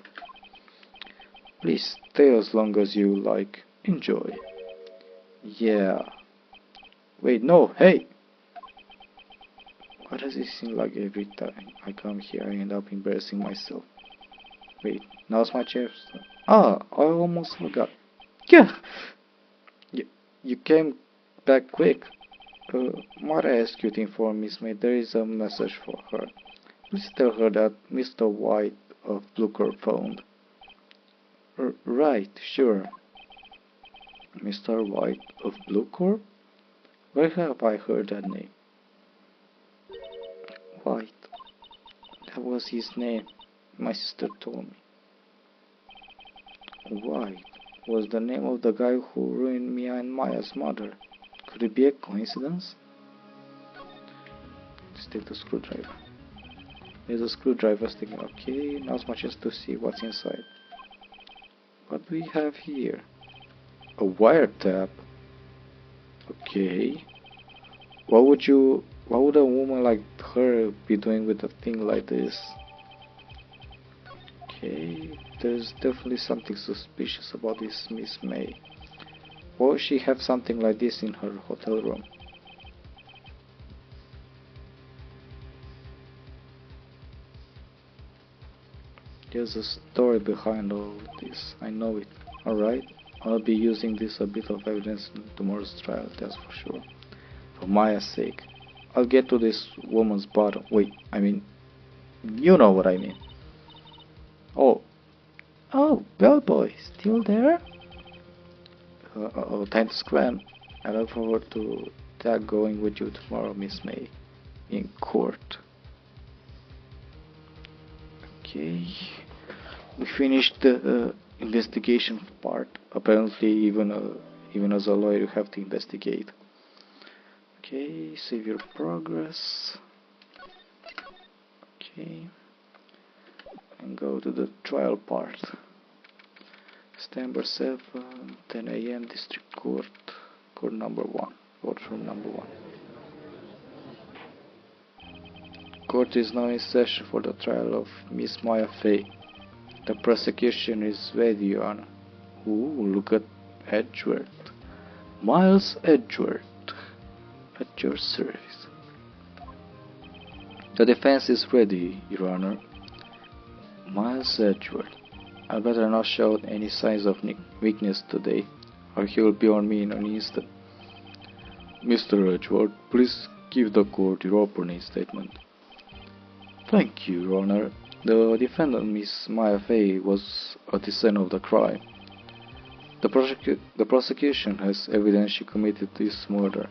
Please stay as long as you like. Enjoy. Yeah. Wait, no, hey! Why does it seem like every time I come here I end up embarrassing myself? Wait, now's my chance. Ah, I almost forgot. Yeah! You came back quick. Might I ask you to inform Miss May there is a message for her. Please tell her that Mr. White of Blue Corp phoned. Right, sure. Mr. White of Blue Corp? Where have I heard that name? White. That was his name. My sister told me. White was the name of the guy who ruined me and Maya's mother. Could it be a coincidence? Let's take the screwdriver. There's a screwdriver sticking. Okay, now it's my chance to see what's inside. What do we have here? A wiretap. Okay. What would a woman like her be doing with a thing like this? Okay, there's definitely something suspicious about this Miss May. Why would she have something like this in her hotel room? There's a story behind all this, I know it. Alright, I'll be using this a bit of evidence in tomorrow's trial, that's for sure. For Maya's sake. I'll get to this woman's bottom. Wait, I mean, you know what I mean. Oh, bellboy, still there? Time to scram. I look forward to that going with you tomorrow, Miss May, in court. Okay, we finished the investigation part. Apparently, even as a lawyer, you have to investigate. Okay, save your progress. Okay, and go to the trial part. September 7, 10 AM, District Court, Court number 1, courtroom number 1. Court is now in session for the trial of Miss Maya Fay. The prosecution is ready, Your Honor. Ooh, look at Edgeworth. Miles Edgeworth. At your service. The defense is ready, Your Honor. Miles Edgeworth. I better not show any signs of weakness today, or he will be on me in an instant. Mr. Edgeworth, please give the court your opening statement. Thank you, Your Honor. The defendant, Miss Maya Fay, was at the scene of the crime. The prosecution has evidence she committed this murder,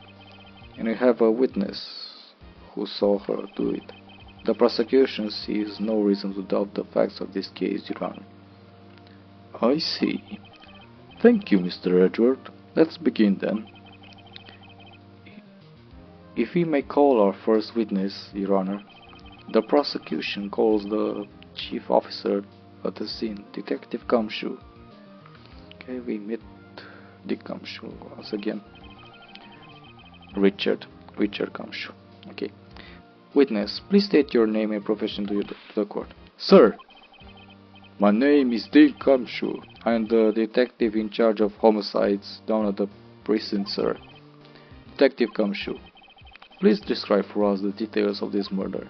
and we have a witness who saw her do it. The prosecution sees no reason to doubt the facts of this case, Your Honor. I see. Thank you, Mr. Edgeworth. Let's begin then. If we may call our first witness, Your Honor, the prosecution calls the chief officer at the scene, Detective Kamshu. Okay, we meet Dick Kamshu once again. Richard Kamshu. Okay. Witness, please state your name and profession to the court. Sir, my name is Dick Kamshu. I am the detective in charge of homicides down at the precinct, sir. Detective Kamshu, please describe for us the details of this murder.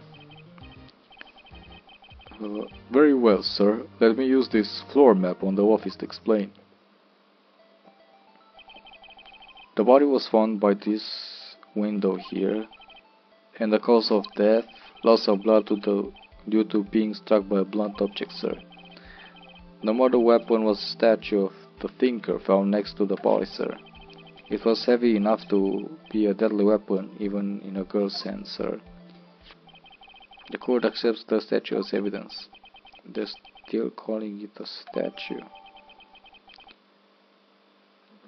Very well, sir. Let me use this floor map on the office to explain. The body was found by this window here, and the cause of death, loss of blood due to being struck by a blunt object, sir. The murder weapon was a statue of the thinker found next to the body, sir. It was heavy enough to be a deadly weapon, even in a girl's hand, sir. The court accepts the statue as evidence. They're still calling it a statue.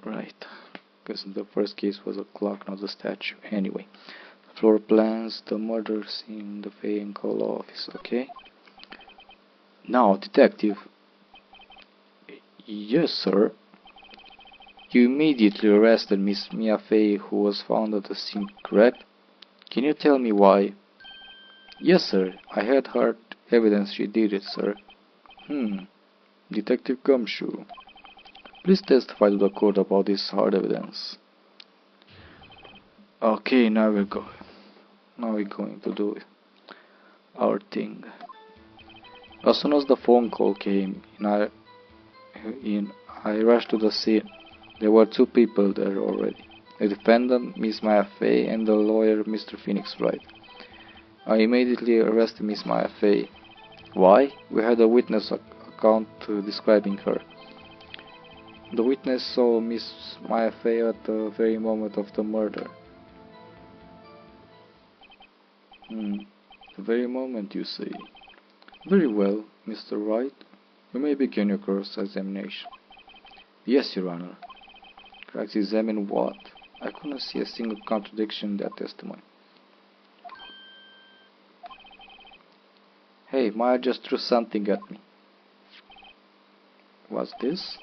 Right. Because the first case was a clock, not a statue. Anyway. Floor plans, the murder scene, the Fay and Call office, okay? Now, detective. Yes, sir. You immediately arrested Miss Mia Fay, who was found at the scene, correct? Can you tell me why? Yes, sir. I had hard evidence she did it, sir. Detective Gumshoe. Please testify to the court about this hard evidence. Okay, now we're going to do it. Our thing. As soon as the phone call came I rushed to the scene. There were two people there already. The defendant, Miss Maya Fay, and the lawyer, Mr. Phoenix Wright. I immediately arrested Miss Maya Fay. Why? We had a witness account describing her. The witness saw Miss Maya Fay at the very moment of the murder. The very moment, you say. Very well, Mr. Wright. You may begin your cross-examination. Yes, Your Honor. Cross-examine what? I couldn't see a single contradiction in that testimony. Hey, Maya just threw something at me. What's this?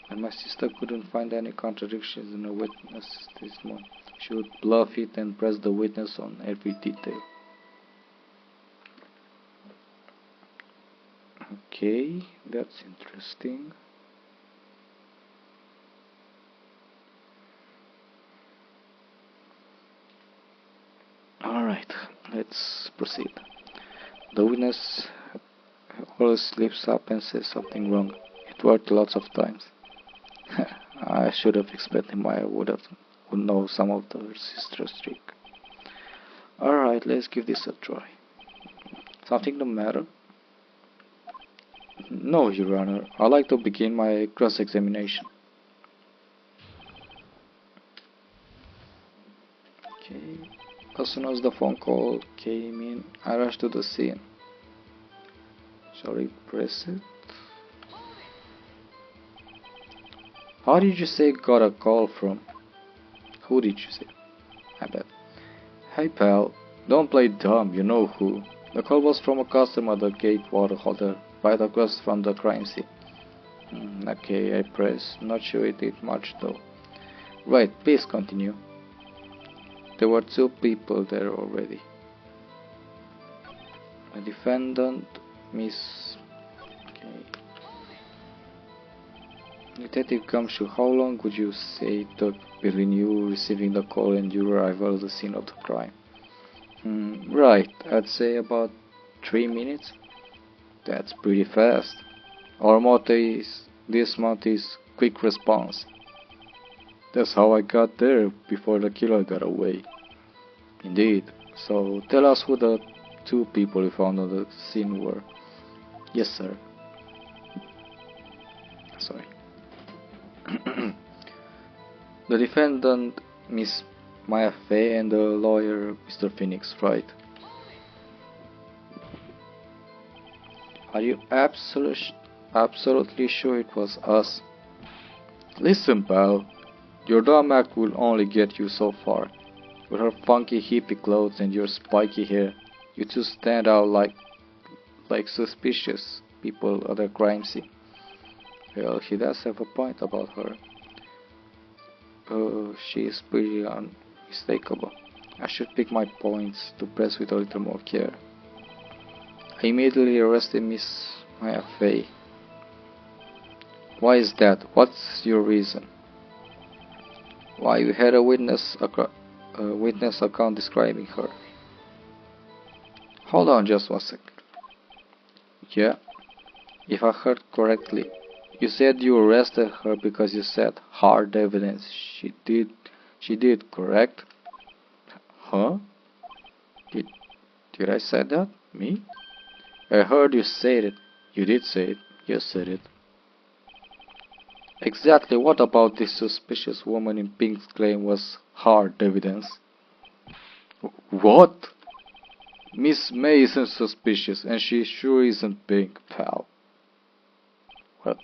And my sister couldn't find any contradictions in her witness testimony. She would bluff it and press the witness on every detail. Okay, that's interesting. Alright, let's proceed. The witness always slips up and says something wrong. It worked lots of times. I should have expected Maya would know some of the sister's trick. Alright, let's give this a try. Something the matter? No, Your Honor. I'd like to begin my cross-examination. Okay. As soon as the phone call came in, I rushed to the scene. Shall we press it? How did you say got a call from? Who did you say? I bet. Hey pal, don't play dumb, you know who. The call was from a customer at the gate water holder, right across from the crime scene. Okay, I press. Not sure it did much though. Right, please continue. There were two people there already. A defendant, Miss... Okay. Detective Gumshoe, how long would you say it took between you receiving the call and your arrival at the scene of the crime? Right, I'd say about 3 minutes. That's pretty fast. Our motto is, this month is quick response. That's how I got there before the killer got away. Indeed. So tell us who the two people you found on the scene were. Yes, sir. Sorry. The defendant, Miss Maya Fay, and the lawyer, Mr. Phoenix Wright. Are you absolutely sure it was us? Listen, pal. Your dumb act will only get you so far. With her funky hippie clothes and your spiky hair, you two stand out like suspicious people at a crime scene. Well, he does have a point about her. She is pretty unmistakable. I should pick my points to press with a little more care. I immediately arrested Miss Maya Fay. Why is that? What's your reason? Why, you had a witness account describing her. Hold on just 1 second. Yeah, if I heard correctly, you said you arrested her because you said hard evidence she did, correct? Huh? Did I say that? Me? I heard you say it. You did say it. You said it. Exactly what about this suspicious woman in pink's claim was hard evidence? What? Miss May isn't suspicious, and she sure isn't pink, pal. What?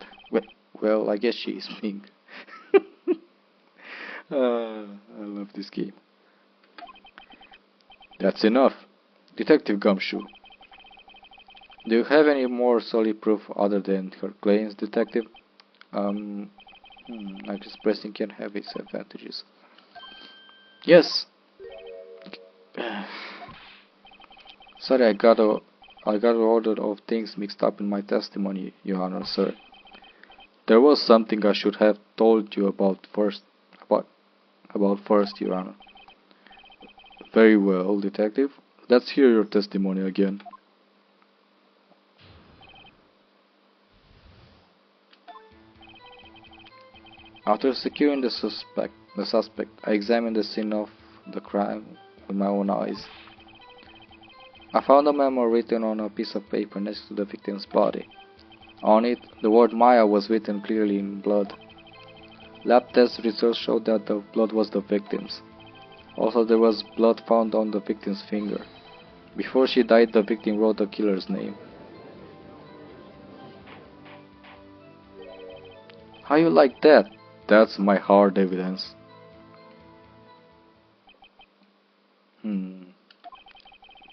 Well, I guess she is pink. I love this game. That's enough. Detective Gumshoe. Do you have any more solid proof other than her claims, Detective? I guess pressing can have its advantages. Yes. Sorry, I got a order of things mixed up in my testimony, Your Honor, sir. There was something I should have told you about first, Your Honor. Very well, Detective. Let's hear your testimony again. After securing the suspect, I examined the scene of the crime with my own eyes. I found a memo written on a piece of paper next to the victim's body. On it, the word Maya was written clearly in blood. Lab test results showed that the blood was the victim's. Also, there was blood found on the victim's finger. Before she died, the victim wrote the killer's name. How you like that? That's my hard evidence.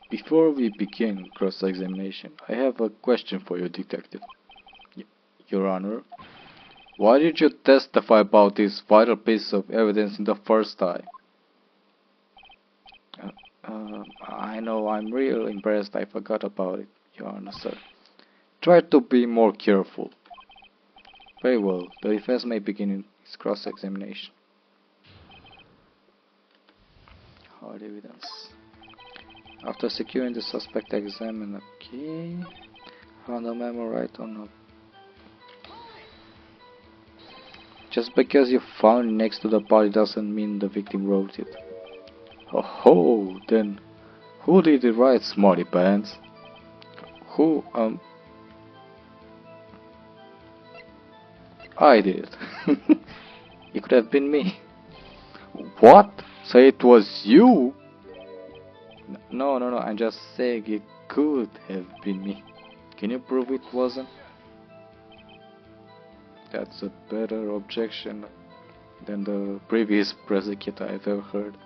Before we begin cross-examination, I have a question for you, Detective. Your Honor, why did you testify about this vital piece of evidence in the first time? I know, I'm real impressed I forgot about it, Your Honor, sir. Try to be more careful. Very well, the defense may begin its cross-examination. Hard evidence. After securing the suspect, examine. Okay. Found a memo right on a. Just because you found it next to the body doesn't mean the victim wrote it. Oh, then who did it write, Smarty Pants? Who, I did it. It could have been me. What? So it was you? No, I'm just saying it could have been me. Can you prove it wasn't? That's a better objection than the previous prosecutor I've ever heard.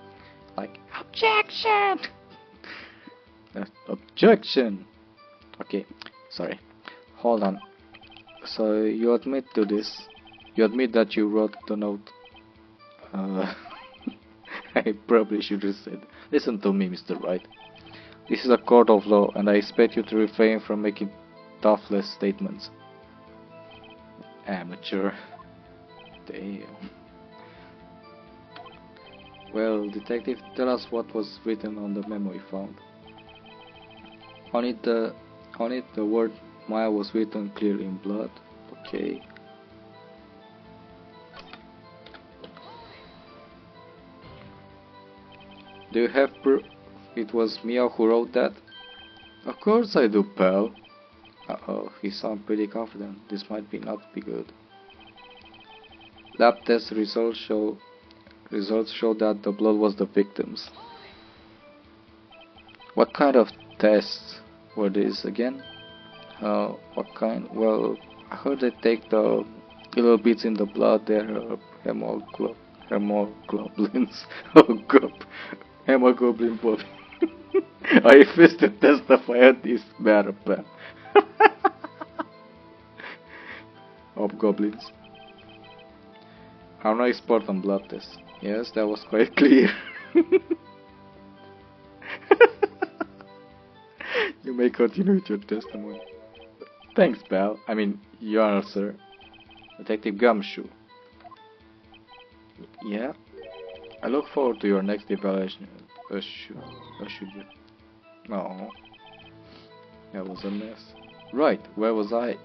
Like, objection! Objection! Okay, sorry. Hold on. So you admit to this? You admit that you wrote the note? I probably should have said, listen to me, Mr. Wright. This is a court of law, and I expect you to refrain from making toothless statements. Amateur. Damn. Well, detective, tell us what was written on the memo you found. On it, the word Maya was written clearly in blood. Okay. Do you have proof it was Mia who wrote that? Of course I do, pal. Uh-oh, he sounds pretty confident. This might not be good. Lab test results show that the blood was the victim's. What kind of tests were these again? What kind? Well, I heard they take the little bits in the blood. They're hemoglobins. Oh god, hemoglobin blood. I refuse to testify on this matter, pal. Hobgoblins. I'm no expert on blood tests. Yes, that was quite clear. You may continue with your testimony. Thanks, pal. I mean, Your Honor, sir. Detective Gumshoe. Yeah? I look forward to your next evaluation. Should you? No. That was a mess. Right, where was I?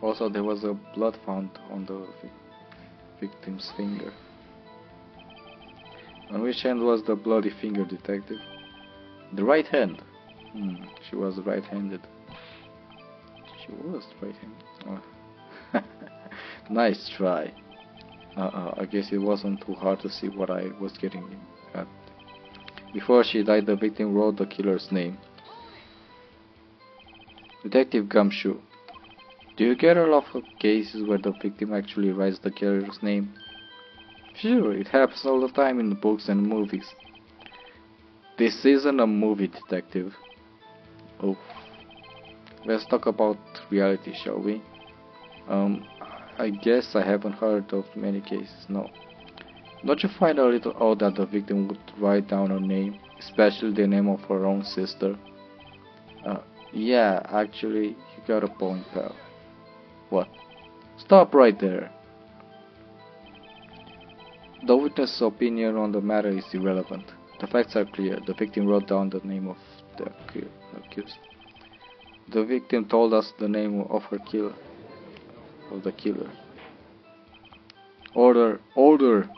Also, there was a blood found on the victim's finger. On which hand was the bloody finger, detective? The right hand. She was right-handed. She was right-handed. Oh. Nice try. I guess it wasn't too hard to see what I was getting at. Before she died, the victim wrote the killer's name. Detective Gumshoe. Do you get a lot of cases where the victim actually writes the killer's name? Sure, it happens all the time in books and movies. This isn't a movie, detective. Oh. Let's talk about reality, shall we? I guess I haven't heard of many cases, no. Don't you find it a little odd that the victim would write down her name, especially the name of her own sister? Yeah, actually, you got a point, pal. What? Stop right there. The witness's opinion on the matter is irrelevant. The facts are clear. The victim wrote down the name of the accused. The victim told us the name of her killer. Of the killer. Order! Order!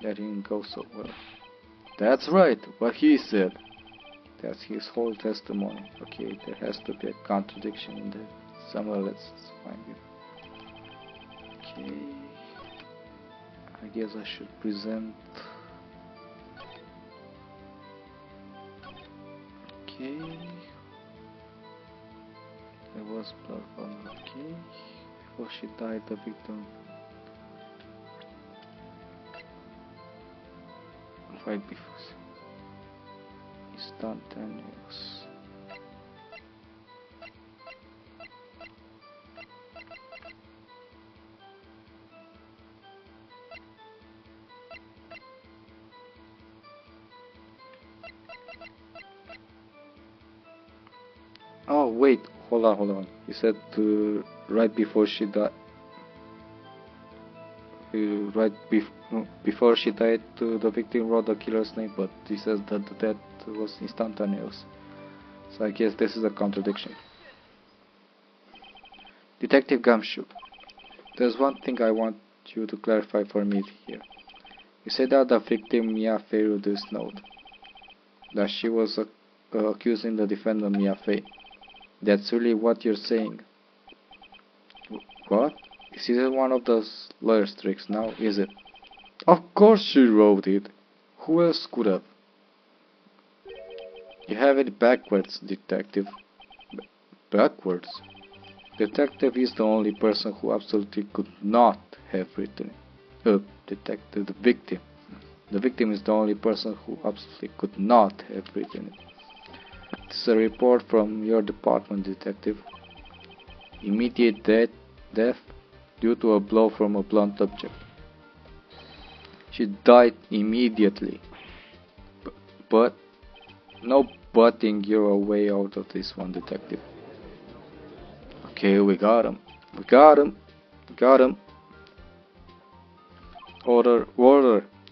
That didn't go so well. That's right, what he said. That's his whole testimony. Okay, there has to be a contradiction in there. Somewhere, let's find it. Okay. I guess I should present. Okay. There was blood on the cake. Before she died, the victim. Right before. Instantaneous. Oh wait, hold on. He said right before she died. Before she died, the victim wrote the killer's name, but he says that the death was instantaneous. So I guess this is a contradiction. Detective Gumshoe, there's one thing I want you to clarify for me here. You said that the victim Mia Fey wrote this note. That she was accusing the defendant Mia Fey. That's really what you're saying. What? This isn't one of those lawyer's tricks now, is it? Of course she wrote it. Who else could have? You have it backwards, detective. Backwards? Detective is the only person who absolutely could not have written it. Detective, the victim. The victim is the only person who absolutely could not have written it. It's a report from your department, detective. Immediate death due to a blow from a blunt object. She died immediately. But no butting your way out of this one, detective. Okay, we got him. Order.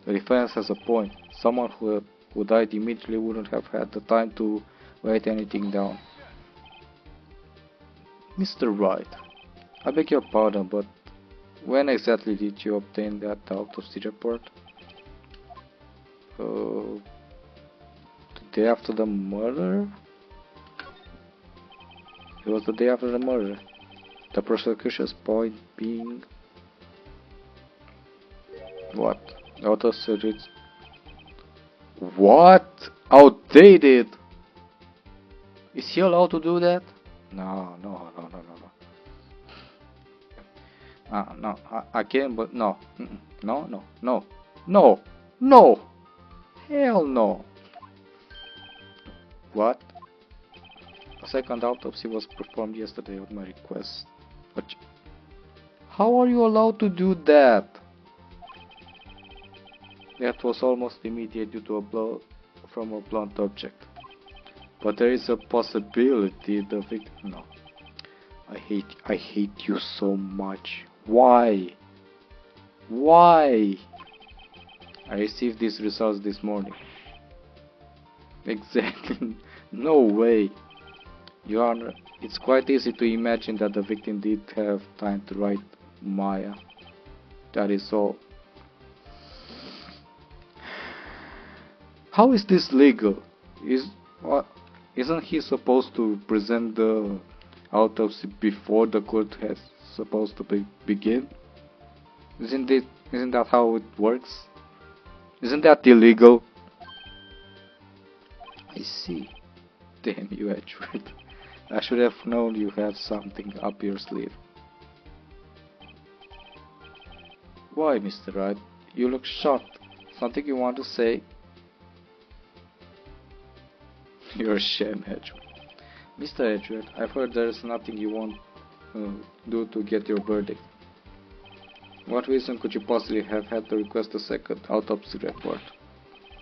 The defense has a point. Someone who died immediately wouldn't have had the time to write anything down. Mr. Wright, I beg your pardon, but when exactly did you obtain that autopsy report? The day after the murder? It was the day after the murder. The prosecution's point being... What? The autopsy reads... What? Outdated? Is he allowed to do that? No. No, I can't, but no. No. Hell no. What? A second autopsy was performed yesterday at my request. But how are you allowed to do that? That was almost immediate due to a blow from a blunt object. But there is a possibility the victim... No. I hate you so much. Why? I received these results this morning. Exactly. No way. Your Honor, it's quite easy to imagine that the victim did have time to write Maya. That is all. How is this legal? Isn't he supposed to present the autopsy before the court has supposed to begin? Isn't that how it works? Isn't that illegal? I see. Damn you, Edward. I should have known you have something up your sleeve. Why, Mr. Wright? You look shocked. Something you want to say? You're a sham, Edward. Mr. Edward, I've heard there's nothing you won't do to get your verdict. What reason could you possibly have had to request a second autopsy report?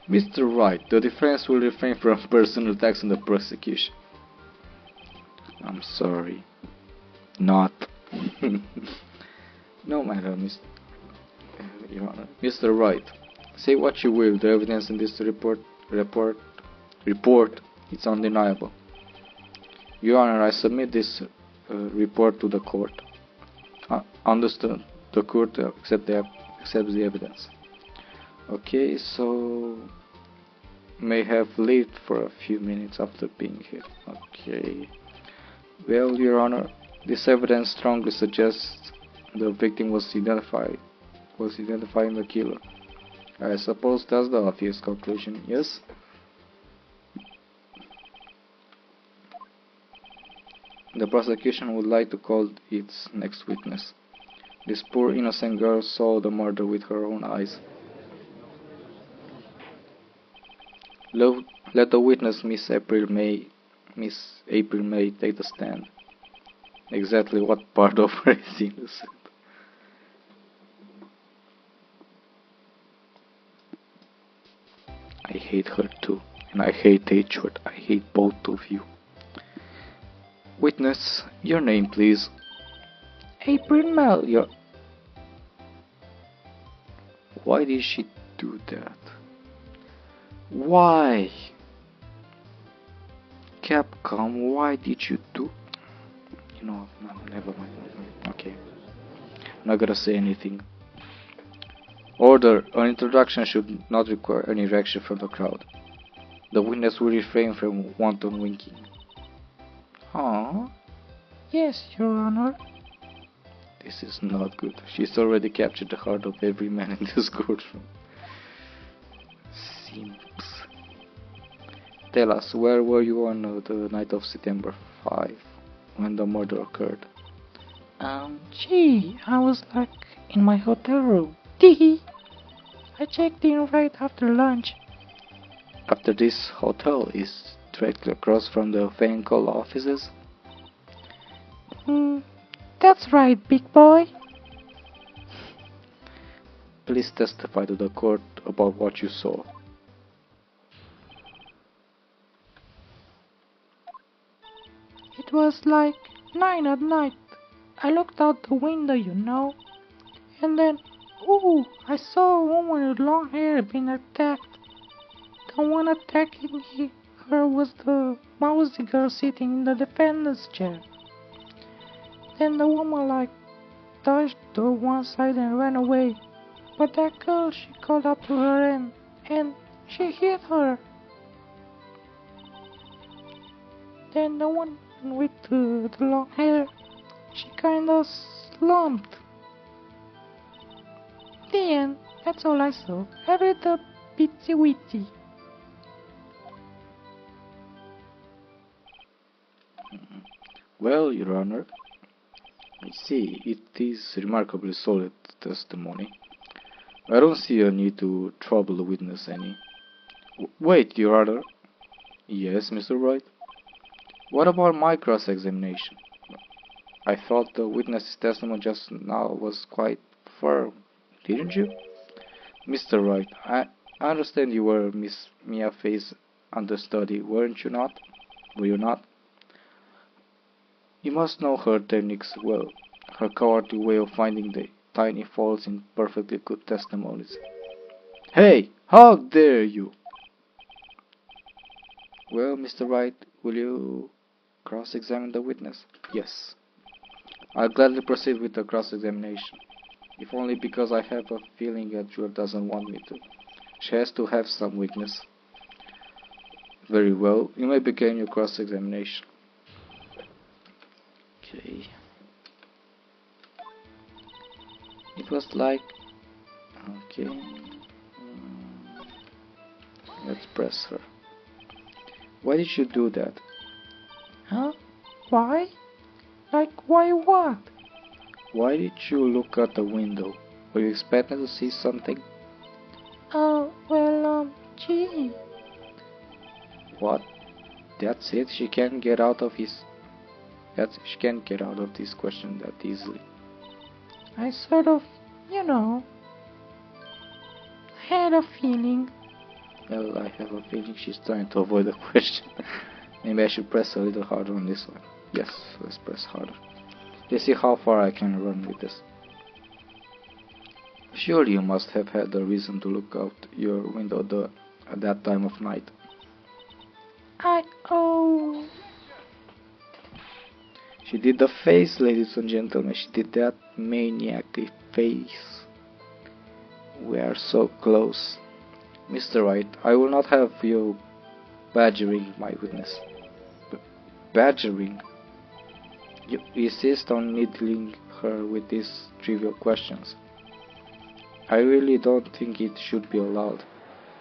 Mr. Wright, the defense will refrain from personal attacks on the prosecution. I'm sorry. Not. No matter, Your Honor. Mr. Wright, say what you will, the evidence in this report is undeniable. Your Honor, I submit this report to the court. Understood. The court accepts the evidence. Okay, so may have lived for a few minutes after being here. Okay. Well, Your Honor, this evidence strongly suggests the victim was identifying the killer. I suppose that's the obvious conclusion, yes? The prosecution would like to call its next witness. This poor innocent girl saw the murder with her own eyes. Let the witness, Miss April May, take the stand. Exactly what part of her is innocent? I hate her too, and I hate Edward. I hate both of you. Witness, your name please. April May. Why did she do that? Why? Capcom, why did you do? You know, no, never mind. Okay. I'm not gonna say anything. Order. An introduction should not require any reaction from the crowd. The witness will refrain from wanton winking. Yes, Your Honor. This is not good. She's already captured the heart of every man in this courtroom. Simps. Tell us, where were you on the night of September 5, when the murder occurred? Gee, I was like in my hotel room. Teehee. I checked in right after lunch. After this hotel is directly across from the Fankel offices? That's right, big boy. Please testify to the court about what you saw. It was like 9 at night. I looked out the window, you know. And then, ooh, I saw a woman with long hair being attacked. The one attacking her was the mousy girl sitting in the defendant's chair. Then the woman touched to one side and ran away. But that girl, she called up to her and she hit her. Then the one with the long hair, she kinda slumped. The end. That's all I saw. I read the bitsy witsy. Well, Your Honor, I see it is remarkably solid testimony. I don't see a need to trouble the witness any. Wait, Your Honor. Yes, Mr. Wright? What about my cross-examination? I thought the witness's testimony just now was quite firm, didn't you? Mr. Wright, I understand you were Miss Mia Fey's understudy, weren't you not? Were you not? You must know her techniques well, her cowardly way of finding the tiny faults in perfectly good testimonies. Hey, how dare you! Well, Mr. Wright, will you cross-examine the witness? Yes. I'll gladly proceed with the cross-examination, if only because I have a feeling that Jewel doesn't want me to. She has to have some weakness. Very well, you may begin your cross-examination. Okay. It was like... Okay. Let's press her. Why did you do that?
Huh? Why? Like, why what?
Why did you look out the window? Were you expecting to see something?
Oh, well, gee.
What? That's it? She can't get out of this question that easily.
I sort of, had a feeling.
Well, I have a feeling she's trying to avoid the question. Maybe I should press a little harder on this one. Yes, let's press harder. Let's see how far I can run with this. Surely you must have had a reason to look out your window at that time of night. She did the face, ladies and gentlemen. She did that maniac face. We are so close. Mr. Wright, I will not have you badgering my witness. Badgering? You insist on needling her with these trivial questions. I really don't think it should be allowed.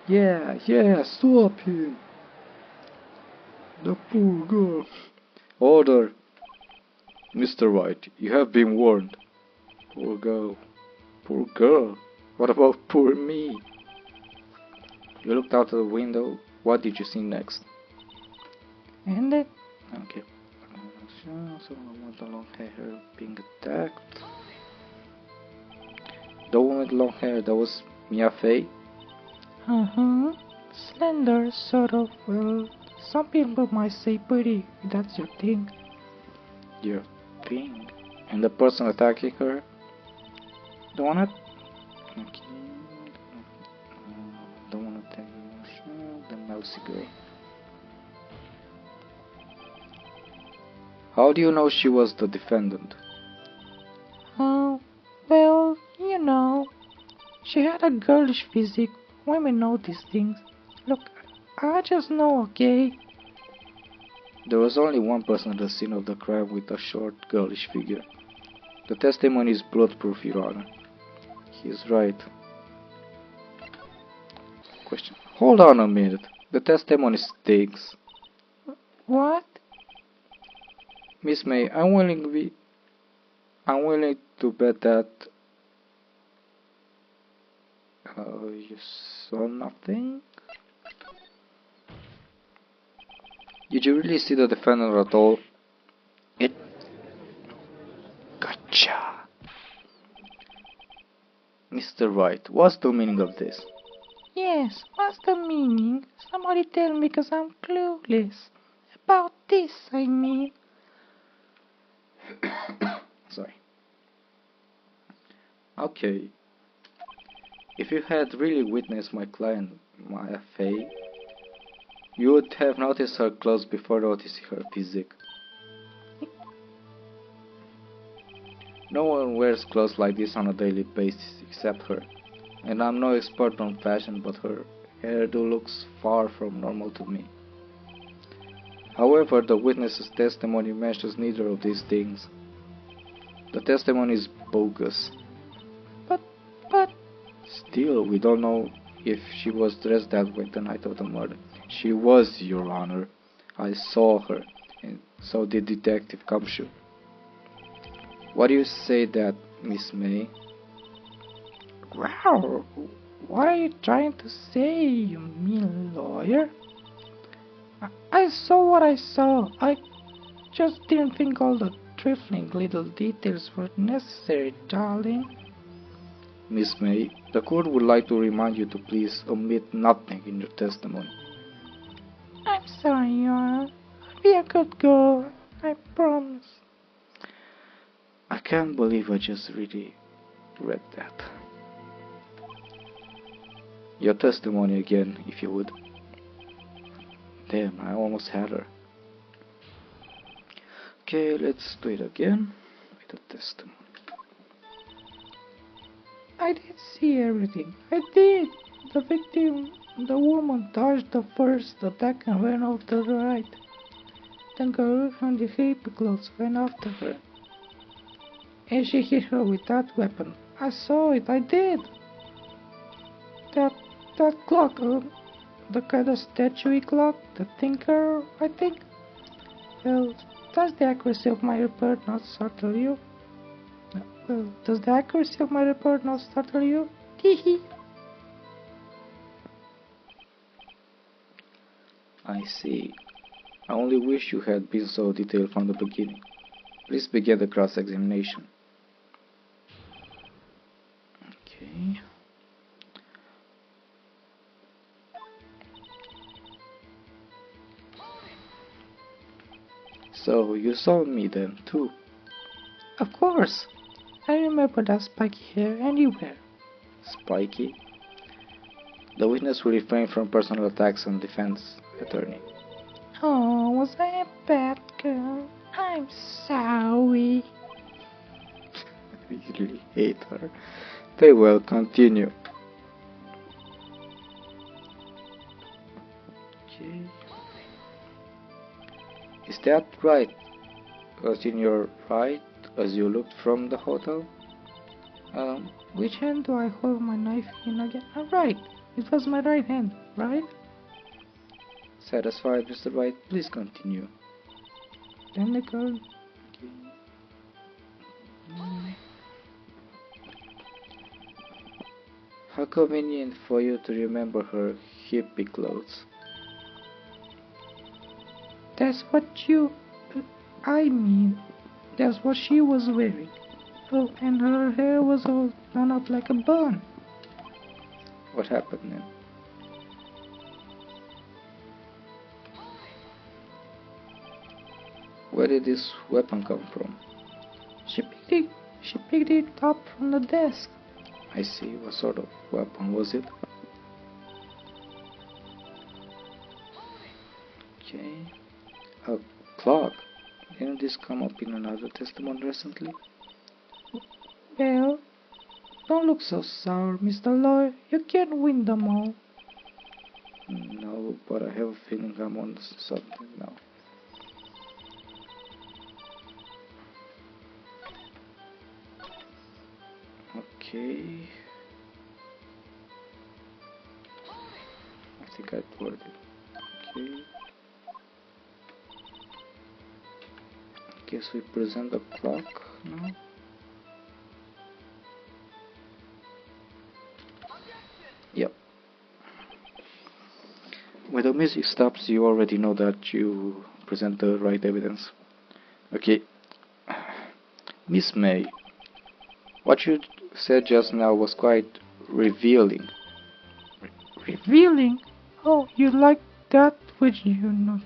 Yeah, stop him. The poor girl. Order. Mr. Wright, you have been warned. Poor girl. Poor girl? What about poor me? You looked out the window. What did you see next?
And it?
Okay. Someone with the long hair being attacked. The woman with long hair, that was Mia Fey?
Slender, sort of. Well, some people might say pretty, if that's your thing.
Your thing? And the person attacking her? The one at... Okay. The one attacking the mousy girl. How do you know she was the defendant?
Well, she had a girlish physique. Women know these things. Look, I just know, okay?
There was only one person at the scene of the crime with a short, girlish figure. The testimony is bloodproof, Your Honor. He is right. Question. Hold on a minute. The testimony stinks.
What?
Miss May, I'm willing to bet that you saw nothing. Did you really see the defendant at all? Gotcha. Mr. Wright, what's the meaning of this?
Yes, what's the meaning? Somebody tell me, because I'm clueless. About this, I mean.
Sorry. Okay. If you had really witnessed my client, Maya Fey, you would have noticed her clothes before noticing her physique. No one wears clothes like this on a daily basis except her. And I'm no expert on fashion, but her hairdo looks far from normal to me. However, the witness's testimony mentions neither of these things. The testimony is bogus.
But...
Still, we don't know if she was dressed that way the night of the murder. She was, Your Honor. I saw her, and so did Detective Kamshu. What do you say that, Miss May?
Wow, what are you trying to say, you mean lawyer? I saw what I saw. I just didn't think all the trifling little details were necessary, darling.
Miss May, the court would like to remind you to please omit nothing in your testimony.
I'm sorry, Your Honor. I'll be a good girl. I promise.
I can't believe I just really read that. Your testimony again, if you would. Damn, I almost had her. Okay, let's do it again with the testimony.
I did see everything. I did. The victim, the woman, dodged the first attack and ran off to the right. The girl from the hippie clothes ran after her. And she hit her with that weapon. I saw it. I did. That clock. the kind of statuey clock, the thinker, I think. Well, does the accuracy of my report not startle you? Well, does the accuracy of my report not startle you? Teehee.
I see. I only wish you had been so detailed from the beginning. Please begin the cross-examination. Okay. So, you saw me then, too?
Of course. I remember that spiky hair anywhere.
Spiky? The witness will refrain from personal attacks on defense attorney.
Oh, was I a bad girl? I'm sorry.
I really hate her. They will continue. Okay. Is that right? Was in your right as you looked from the hotel?
Which hand do I hold my knife in again? Right. It was my right hand, right?
Satisfied, Mr. Wright? Please continue.
Then the girl.
How convenient for you to remember her hippie clothes.
That's what you. I mean, that's what she was wearing. Oh, and her hair was all done up like a bun.
What happened then? Where did this weapon come from?
She picked it up from the desk.
I see. What sort of weapon was it? Okay. A clock. Didn't this come up in another testimony recently?
Well, don't look so sour, Mr. Lawyer. You can't win them all.
No, but I have a feeling I'm on something now. Okay. I think I poured it. Okay. Guess we present the clock now. Yep. When the music stops, you already know that you present the right evidence. Okay. Miss May, what you said just now was quite revealing.
Revealing? Oh, you like that, would you not?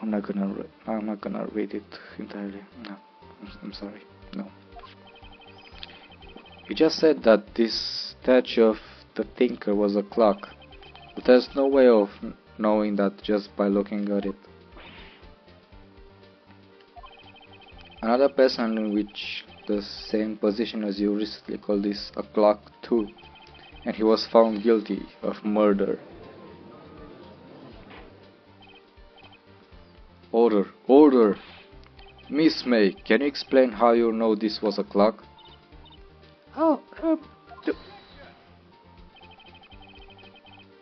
I'm not gonna read it entirely. No, I'm sorry. No. You just said that this statue of the thinker was a clock, but there's no way of knowing that just by looking at it. Another person in which the same position as you recently called this a clock too, and he was found guilty of murder. Order! Order! Miss May, can you explain how you know this was a clock?
Oh,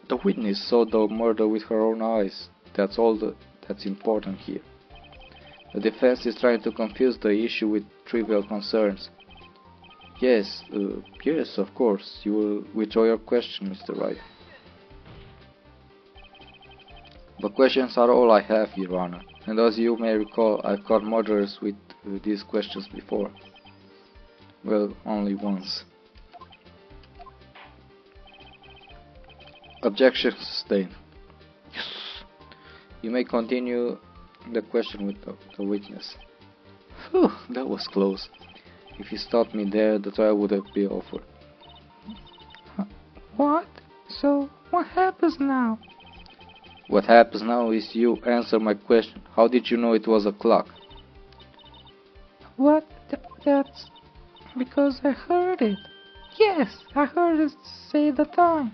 The witness saw the murder with her own eyes. That's all that's important here. The defense is trying to confuse the issue with trivial concerns. Yes, yes, of course. You will withdraw your question, Mr. Wright. But questions are all I have, Your Honor. And as you may recall, I've caught murderers with these questions before. Well, only once. Objection sustained. Yes. You may continue the question with the witness. Phew, that was close. If you stopped me there, the trial would have been over.
what? So, what happens now?
What happens now is you answer my question. How did you know it was a clock?
What? That's because I heard it. Yes, I heard it say the time.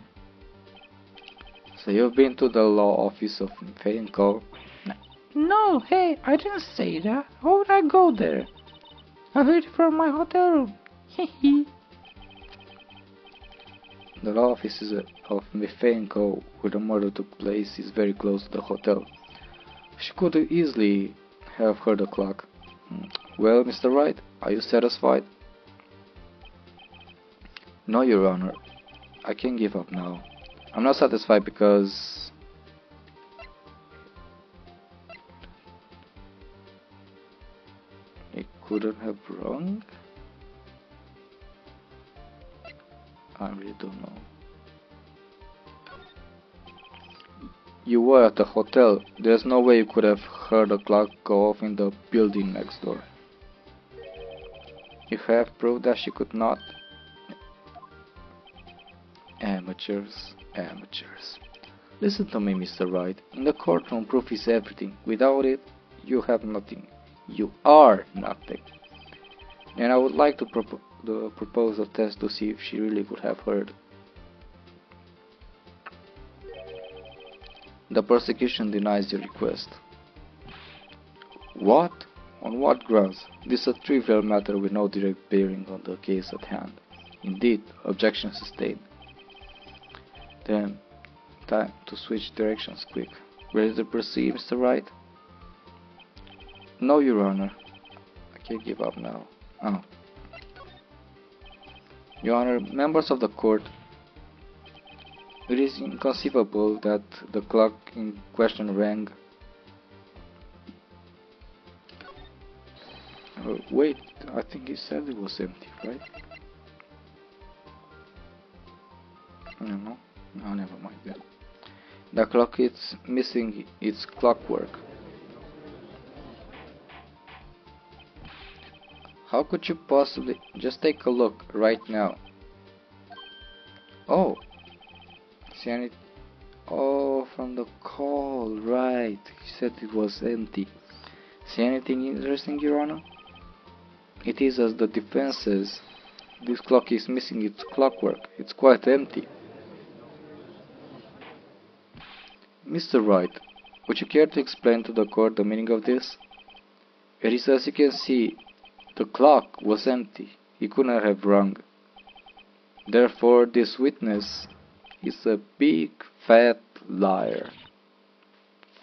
So you've been to the law office of Feinco?
No, hey, I didn't say that. How would I go there? I heard it from my hotel room. Hehe.
The law office of Mefenko, where the murder took place, is very close to the hotel. She could easily have heard the clock. Well, Mr. Wright, are you satisfied? No, Your Honor. I can give up now. I'm not satisfied because... It couldn't have wrong? I really don't know. You were at the hotel. There's no way you could have heard the clock go off in the building next door. You have proof that she could not. Amateurs, amateurs. Listen to me, Mr. Wright. In the courtroom, proof is everything. Without it, you have nothing. You are nothing. And I would like to propose a test to see if she really would have heard. The prosecution denies your request. What? On what grounds? This is a trivial matter with no direct bearing on the case at hand. Indeed, objection sustained. Then, time to switch directions quick. Ready to proceed, Mr. Wright? No, Your Honor. I can't give up now. Oh. Your Honor, members of the court, it is inconceivable that the clock in question rang. Wait, I think he said it was empty, right? No, never mind then. The clock is missing its clockwork. How could you possibly... Just take a look right now. Oh. See any... Oh, from the call, right. He said it was empty. See anything interesting, Your Honor? It is as the defense says. This clock is missing its clockwork. It's quite empty. Mr. Wright, would you care to explain to the court the meaning of this? It is as you can see, the clock was empty. He could not have rung. Therefore, this witness is a big, fat liar.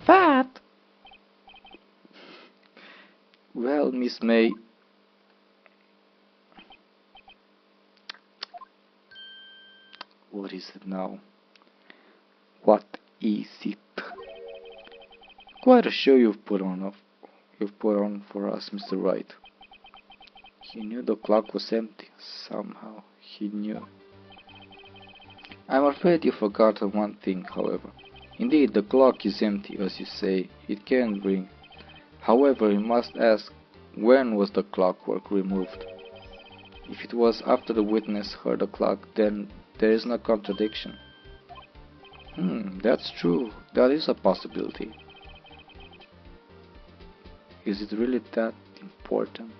Fat?
Well, Miss May... What is it now? What is it? Quite a show you've put on for us, Mr. Wright. He knew the clock was empty. Somehow, he knew. I'm afraid you forgot one thing, however. Indeed, the clock is empty, as you say. It can ring. However, you must ask, when was the clockwork removed? If it was after the witness heard the clock, then there is no contradiction. That's true. That is a possibility. Is it really that important?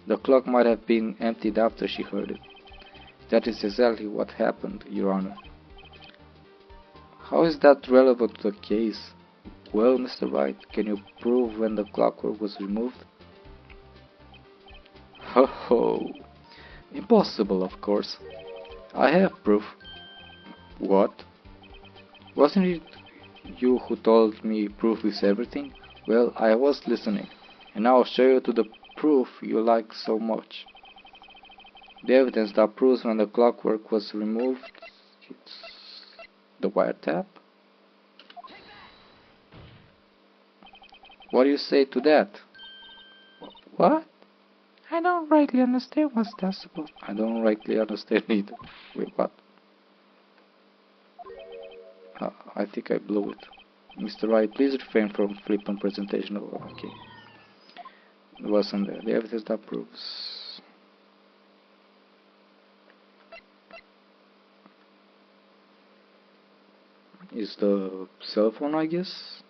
The clock might have been emptied after she heard it. That is exactly what happened, Your Honor. How is that relevant to the case? Well, Mr. Wright, can you prove when the clockwork was removed? Ho! Impossible, of course. I have proof. What? Wasn't it you who told me proof is everything? Well, I was listening, and now I'll show you to the proof you like so much. The evidence that proves when the clockwork was removed. It's the wiretap. What do you say to that?
What? I don't rightly understand what's that supposed.
I don't rightly understand either. Wait, what? I think I blew it. Mr. Wright, please refrain from flippant presentation. Oh, okay. It wasn't there. The evidence that proves. Is the cell phone, I guess?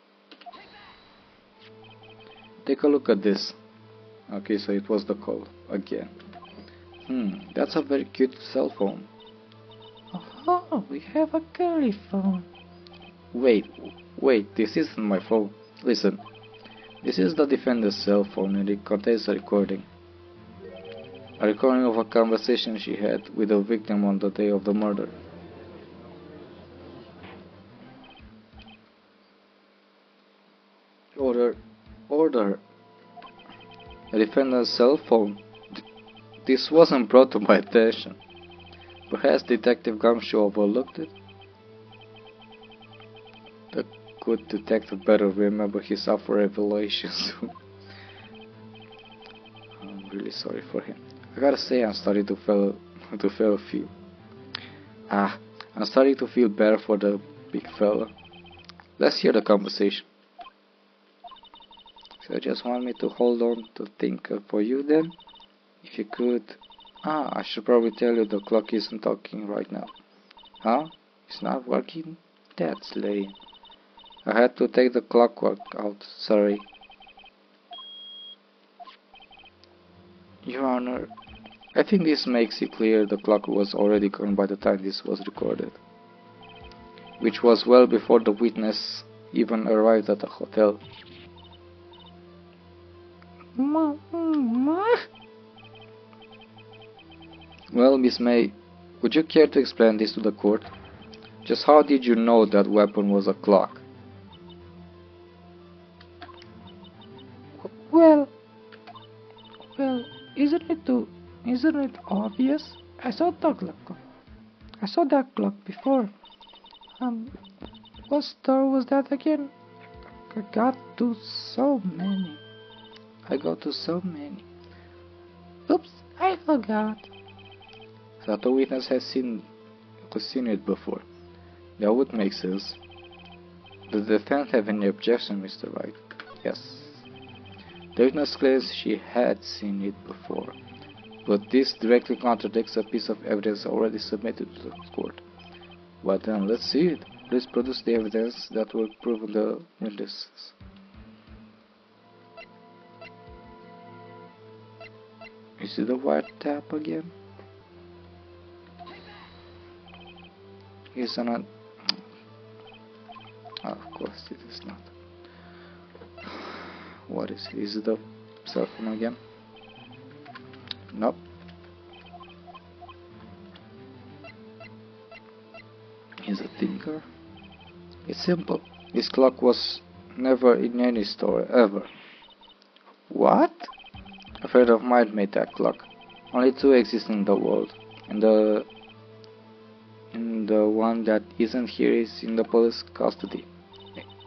Take a look at this. Okay, so it was the call again. That's a very cute cell phone.
Oh, we have a girly phone.
Wait, this isn't my phone. Listen, this is the defendant's cell phone and it contains a recording. A recording of a conversation she had with the victim on the day of the murder. for the defendant's cell phone. This wasn't brought to my attention. Perhaps Detective Gumshoe overlooked it? The good detective better remember his after revelations. I'm really sorry for him. I gotta say, I'm starting to feel I'm starting to feel better for the big fella. Let's hear the conversation. So you just want me to hold on to think for you then? If you could... I should probably tell you the clock isn't talking right now. Huh? It's not working? That's lame. I had to take the clockwork out, sorry. Your Honor, I think this makes it clear the clock was already gone by the time this was recorded. Which was well before the witness even arrived at the hotel. Well, Miss May, would you care to explain this to the court? Just how did you know that weapon was a clock?
Well, isn't it obvious? I saw that clock before. What store was that again? I got to so many. Oops, I forgot.
That the witness has seen it before. That would make sense. Does the defense have any objection, Mr. Wright? Yes. The witness claims she had seen it before, but this directly contradicts a piece of evidence already submitted to the court. Well then, let's see it. Please produce the evidence that will prove the witnesses. Is it a wiretap again? Is not. Of course it is not. What is it? Is it a cell phone again? Nope. Is it a thinker? It's simple. This clock was never in any store, ever. What? A friend of mine made that clock. Only two exist in the world, and the one that isn't here is in the police custody.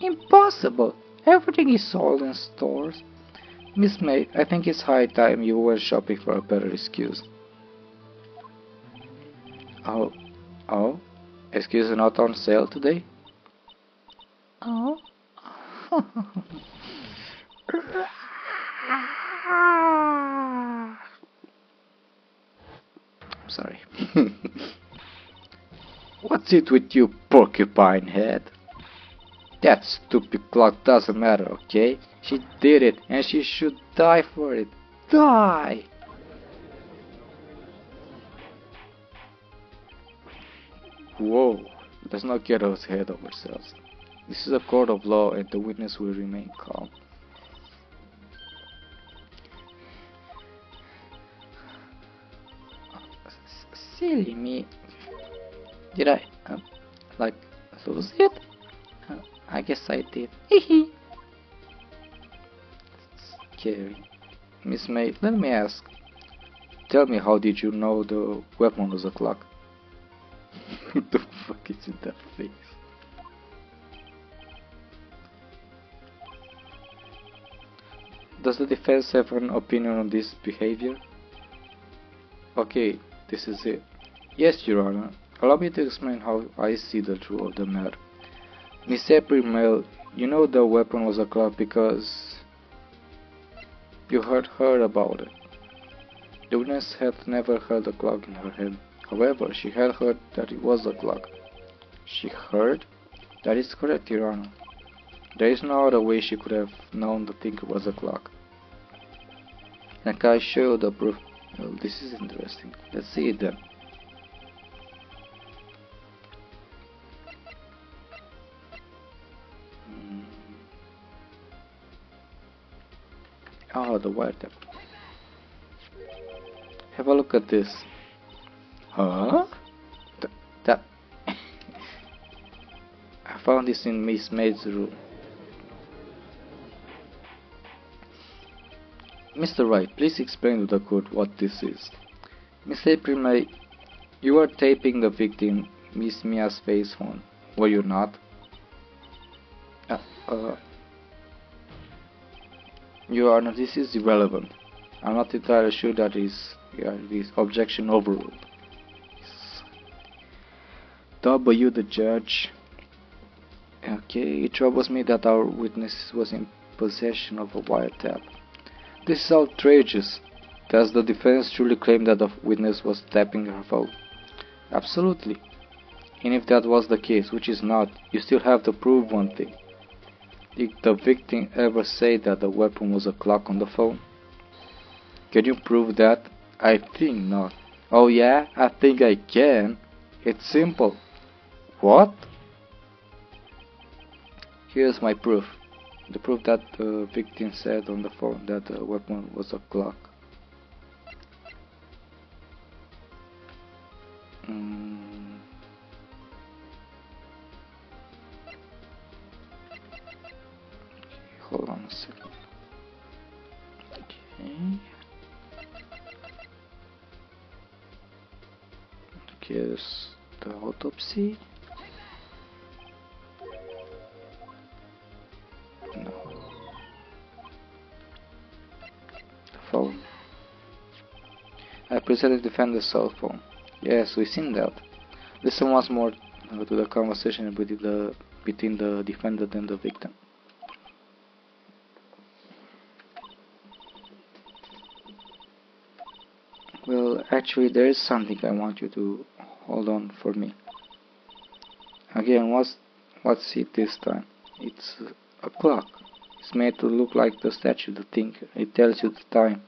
Impossible! Everything is sold in stores. Miss May, I think it's high time you were shopping for a better excuse. Oh? Excuse not on sale today?
Oh?
I'm sorry. What's it with you, porcupine head? That stupid clock doesn't matter, okay? She did it, and she should die for it. Die! Whoa, let's not get ahead of ourselves. This is a court of law, and the witness will remain calm. Silly me. Did I, lose it? I guess I did. Hehe. Scary. Miss May, let me ask. Tell me, how did you know the weapon was a clock? What the fuck is in that face? Does the defense have an opinion on this behavior? Okay, this is it. Yes, Your Honor. Allow me to explain how I see the truth of the matter. Miss April Mail, you know the weapon was a clock because you had heard about it. The witness had never held a clock in her hand. However, she had heard that it was a clock. She heard? That is correct, Your Honor. There is no other way she could have known the thing was a clock. And can I show you the proof? Well, this is interesting. Let's see it then. Oh, the wiretap. Have a look at this. Huh? That I found this in Miss May's room. Mr. Wright, please explain to the court what this is. Miss April May, you were taping the victim, Miss Mia's face phone, were you not? Your Honor, this is irrelevant. I'm not entirely sure that this objection overruled. W. the judge. Okay, it troubles me that our witness was in possession of a wiretap. This is outrageous. Does the defense truly claim that the witness was tapping her phone? Absolutely. And if that was the case, which is not, you still have to prove one thing. Did the victim ever say that the weapon was a clock on the phone? Can you prove that? I think not. Oh yeah? I think I can. It's simple. What? Here's my proof. The proof that the victim said on the phone that the weapon was a clock. Hold on a second. Okay. Here's the autopsy. No. The phone. I presented the defender's cell phone. Yes, we've seen that. Listen once more to the conversation between the defendant and the victim. Well, actually, there is something I want you to hold on for me. Again, what's it this time? It's a clock. It's made to look like the statue, the thing. It tells you the time.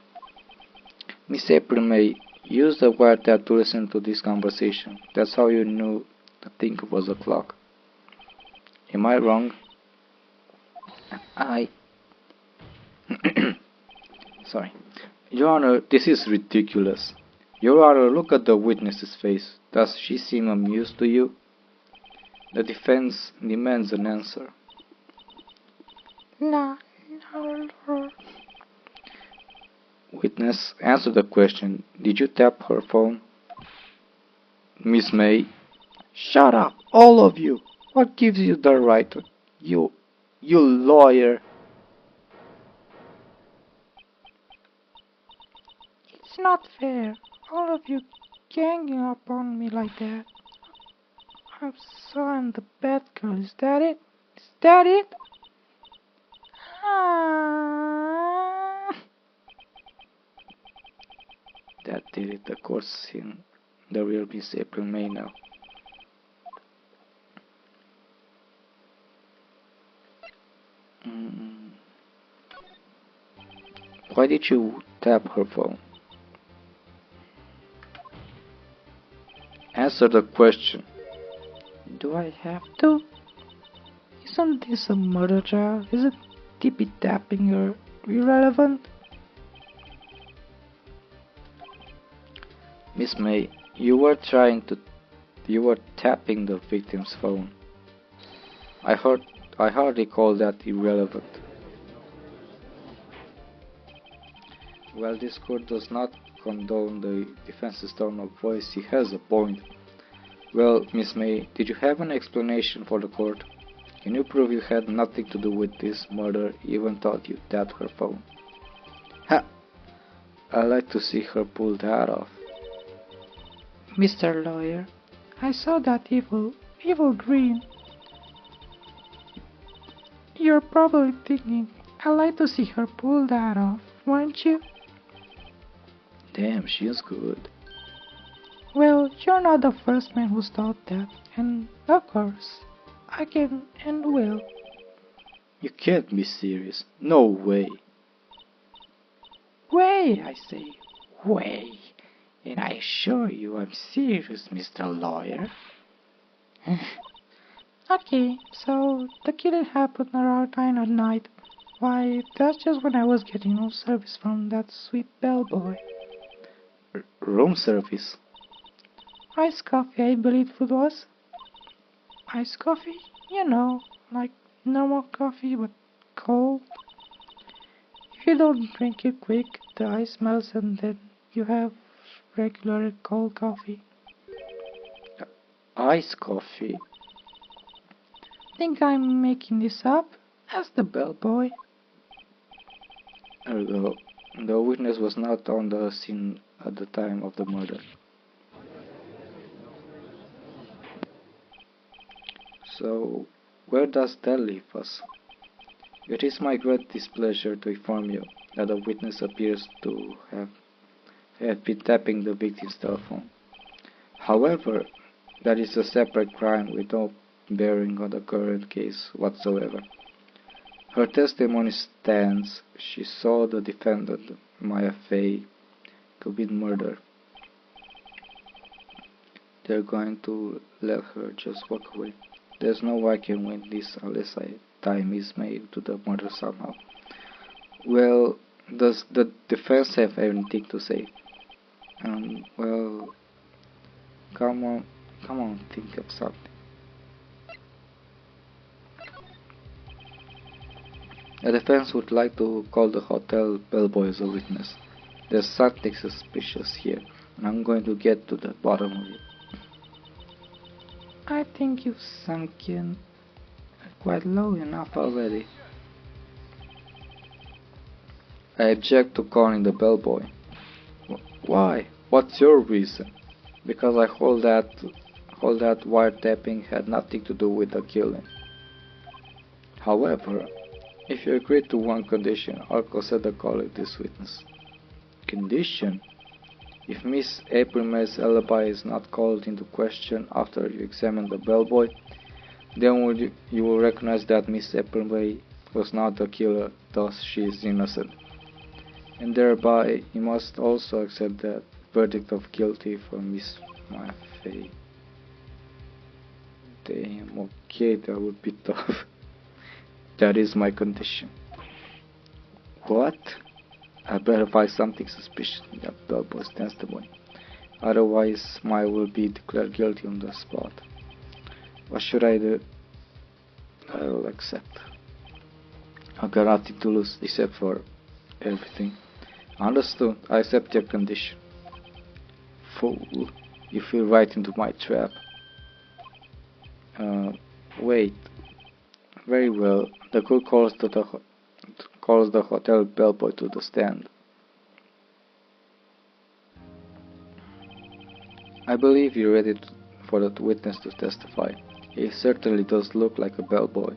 Miss April May, use the wiretap to listen to this conversation. That's how you knew the thing was a clock. Am I wrong? Sorry. Your Honor, this is ridiculous. Your Honor, look at the witness's face. Does she seem amused to you? The defense demands an answer.
No.
Witness, answer the question. Did you tap her phone? Miss May. Shut up, all of you. What gives you the right to... You lawyer.
It's not fair. All of you ganging up on me like that. I'm the bad girl. Is that it? Is that it?
That did it. The court's seen the real Miss April May now. Why did you tap her phone? Answer the question.
Do I have to? Isn't this a murder trial? Isn't tippy tapping irrelevant?
Miss May, you were tapping the victim's phone. I hardly call that irrelevant. While this court does not condone the defense's tone of voice, he has a point. Well, Miss May, did you have an explanation for the court? Can you prove you had nothing to do with this murder, even thought you tapped her phone? Ha! I'd like to see her pull that off.
Mr. Lawyer, I saw that evil grin. You're probably thinking, I'd like to see her pull that off, weren't you?
Damn, she's good.
Well, you're not the first man who's thought that, and of course, I can and will.
You can't be serious. No way.
Way, I say, way. And I assure you I'm serious, Mr. Lawyer. Okay, so the killing happened around 9 at night. Why, that's just when I was getting room service from that sweet bellboy.
Room service?
Iced coffee, I believe it was. Iced coffee? You know, like normal coffee but cold. If you don't drink it quick, the ice melts and then you have regular cold coffee.
Iced coffee?
Think I'm making this up? Ask the bellboy.
The witness was not on the scene at the time of the murder. So, where does that leave us? It is my great displeasure to inform you that the witness appears to have been tapping the victim's telephone. However, that is a separate crime with no bearing on the current case whatsoever. Her testimony stands. She saw the defendant, Maya Fey, commit murder. They're going to let her just walk away. There's no way I can win this unless I tie Miss May to the murder somehow. Well, does the defense have anything to say? Well, come on, think of something. The defense would like to call the hotel bellboy as a witness. There's something suspicious here, and I'm going to get to the bottom of it.
I think you've sunk in quite low enough already.
I object to calling the bellboy. Why? What's your reason? Because I hold that wiretapping had nothing to do with the killing. However, if you agree to one condition, I'll consider calling this witness. Condition? If Miss April May's alibi is not called into question after you examine the bellboy, then you will recognize that Miss April May was not the killer, thus she is innocent. And thereby, you must also accept the verdict of guilty for Miss Maffei. Damn, okay, that would be tough. That is my condition. What? I better find something suspicious in that bellboy's testimony. Otherwise, Maya will be declared guilty on the spot. What should I do? I will accept. I've got nothing to lose except for everything. Understood. I accept your condition. Fool. You fell right into my trap. Wait. Very well. The cook calls the hotel bellboy to the stand. I believe you're ready for that witness to testify. He certainly does look like a bellboy.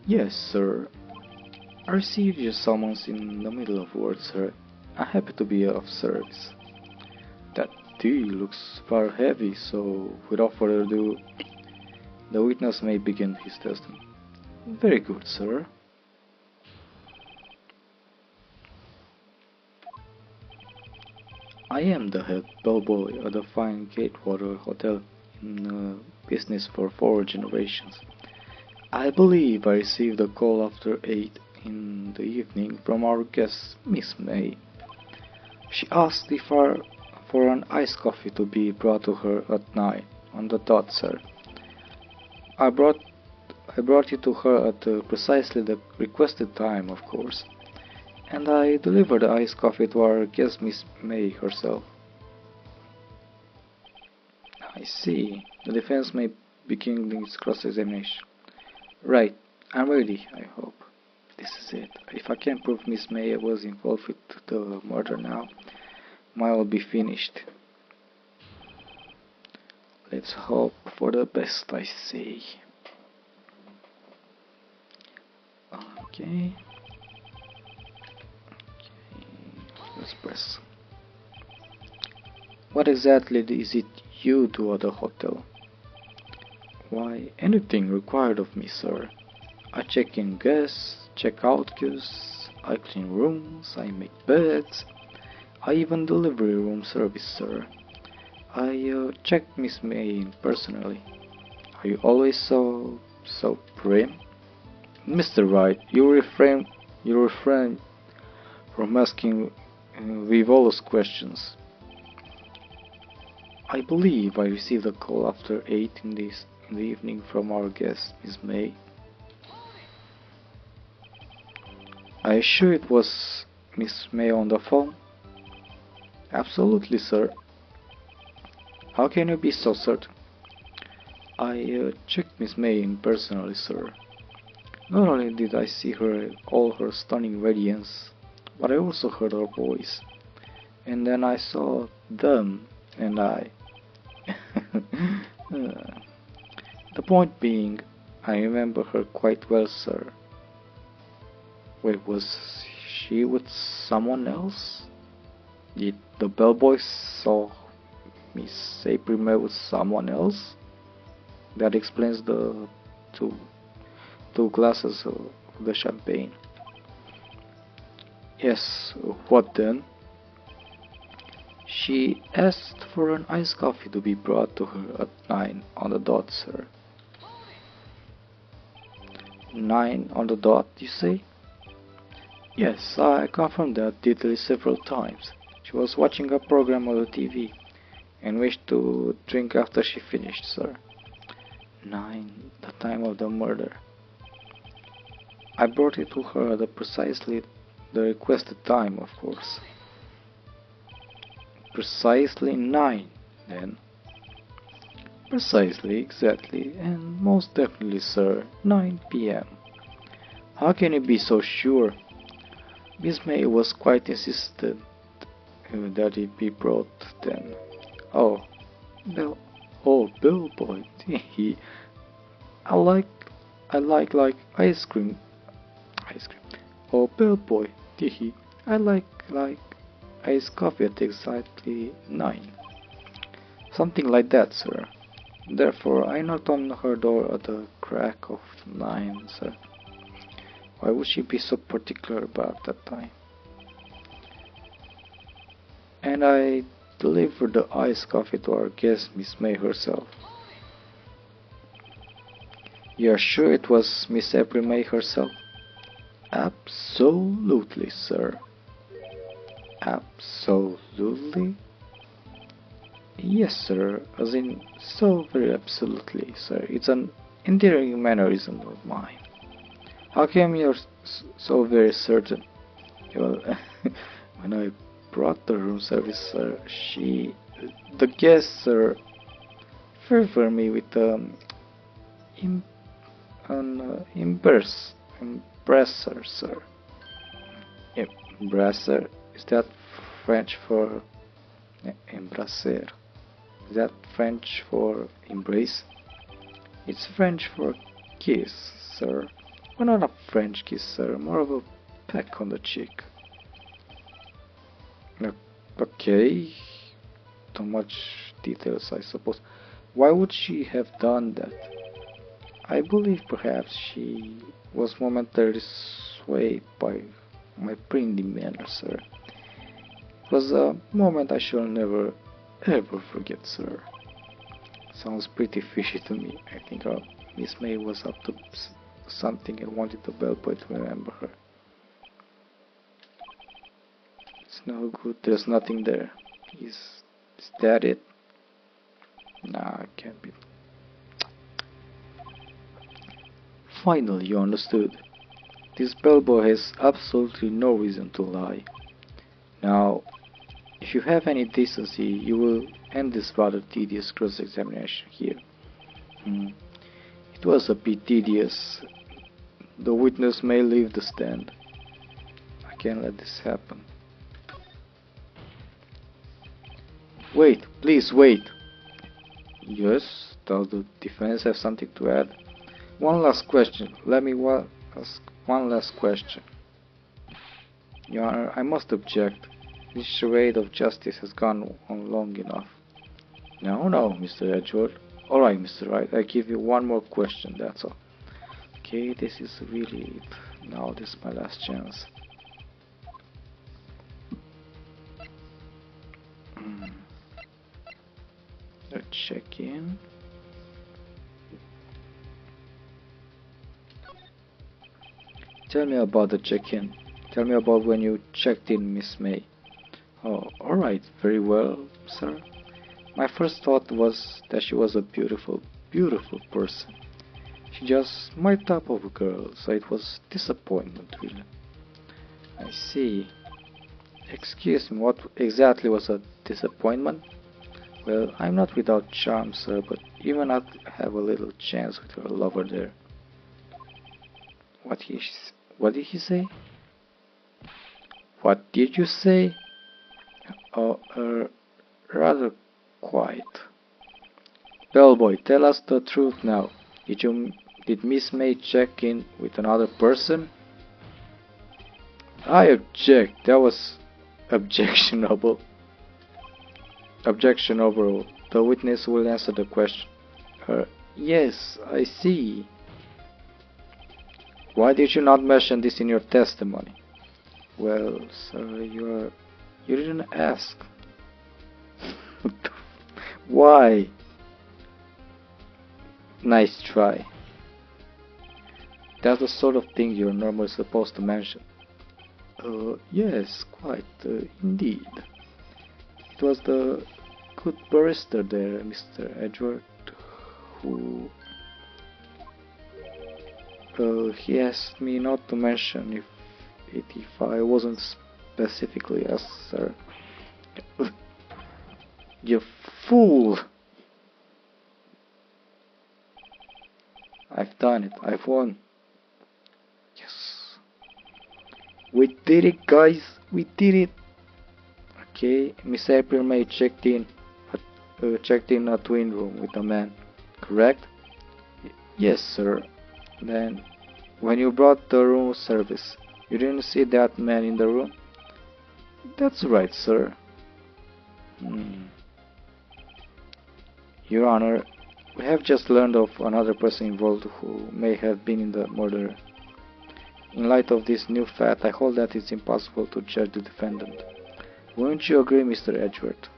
Yes, sir. I received your summons in the middle of work, sir. I'm happy to be of service. That tea looks far heavy, so without further ado, the witness may begin his testimony. Very good, sir. I am the head bellboy at the fine Gatewater Hotel in business for 4 generations. I believe I received a call after 8 in the evening from our guest, Miss May. She asked if for an iced coffee to be brought to her at 9 on the dot, sir. I brought it to her at precisely the requested time, of course, and I delivered the iced coffee to our guest, Miss May herself. I see. The defense may begin its cross-examination. Right. I'm ready, I hope. This is it. If I can prove Miss May was involved with the murder now, mine will be finished. Let's hope for the best, I say. Okay. Let's press. What exactly is it you do at the hotel? Why, anything required of me, sir. I check in guests, check out guests, I clean rooms, I make beds, I even delivery room service, sir. I check Miss May in personally. Are you always so prim? Mr. Wright, you refrain from asking frivolous questions. I believe I received a call after 8 in the evening from our guest, Miss May. Are you sure it was Miss May on the phone? Absolutely, sir. How can you be so certain? I checked Miss May in personally, sir. Not only did I see her, all her stunning radiance, but I also heard her voice. And then I saw them, and I... The point being, I remember her quite well, sir. Wait, was she with someone else? Did the bellboy saw Miss April May with someone else? That explains the two glasses of the champagne. Yes, what then? She asked for an iced coffee to be brought to her at 9 on the dot, sir. 9 on the dot, you say? Yes, I confirmed that detail several times. She was watching a program on the TV and wished to drink after she finished, sir. 9, the time of the murder. I brought it to her at precisely the requested time, of course. Precisely 9, then. Precisely, exactly, and most definitely, sir, 9 p.m. How can you be so sure? Miss May was quite insistent that it be brought then. Oh, bellboy, he. I like ice cream. Oh, bellboy, he. I like iced coffee at exactly 9. Something like that, sir. Therefore, I knocked on her door at the crack of 9, sir. Why would she be so particular about that time? And I delivered the iced coffee to our guest, Miss May herself. You are sure it was Miss April May herself? Absolutely, sir. Absolutely? Yes, sir, as in so very absolutely, sir. It's an endearing mannerism of mine. How come you're so very certain? Well, when I brought the room service, sir, the guest, sir, favored me with an embracer, sir. Embracer, is that French for embrasser? Is that French for embrace? It's French for kiss, sir. Well, not a French kiss, sir, more of a peck on the cheek. Okay, too much details, I suppose. Why would she have done that? I believe perhaps she was momentarily swayed by my pretty manner, sir. It was a moment I shall never ever forget, sir. Sounds pretty fishy to me. I think Miss May was up to something and wanted the bellboy to remember her. It's no good, there's nothing there. Is that it? Nah, it can't be. Finally, you understood. This bellboy has absolutely no reason to lie. Now, if you have any decency, you will end this rather tedious cross-examination here. It was a bit tedious. The witness may leave the stand. I can't let this happen. Wait, please wait. Yes, does the defense have something to add? One last question. Let me ask one last question. Your Honor, I must object. This charade of justice has gone on long enough. No, Mr. Edgeworth. Alright, Mr. Wright, I give you one more question, that's all. Okay, this is really it. Now this is my last chance. Let's check in. Tell me about the check-in. Tell me about when you checked in, Miss May. Oh, alright, very well, sir. My first thought was that she was a beautiful, beautiful person. She just my type of girl, so it was disappointment, really. I see. Excuse me, what exactly was a disappointment? Well, I'm not without charm, sir, but even not have a little chance with her lover there. What did he say? What did you say? Oh, rather quiet. Bellboy, tell us the truth now. Did Miss May check in with another person? I object. That was objectionable. Objection overruled. The witness will answer the question. Yes, I see. Why did you not mention this in your testimony? Well, sir, you didn't ask. Why? Nice try. That's the sort of thing you're normally supposed to mention. Yes, quite, indeed. It was the good barrister there, Mr. Edward, who... he asked me not to mention if I wasn't specifically asked, sir. You fool! I've done it. I've won. Yes. We did it, guys. We did it. Okay, Miss April May checked in a twin room with a man, correct? Yes, sir. Then, when you brought the room service, you didn't see that man in the room? That's right, sir. Your Honor, we have just learned of another person involved who may have been in the murder. In light of this new fact, I hold that it's impossible to judge the defendant. Won't you agree, Mr. Edgeworth?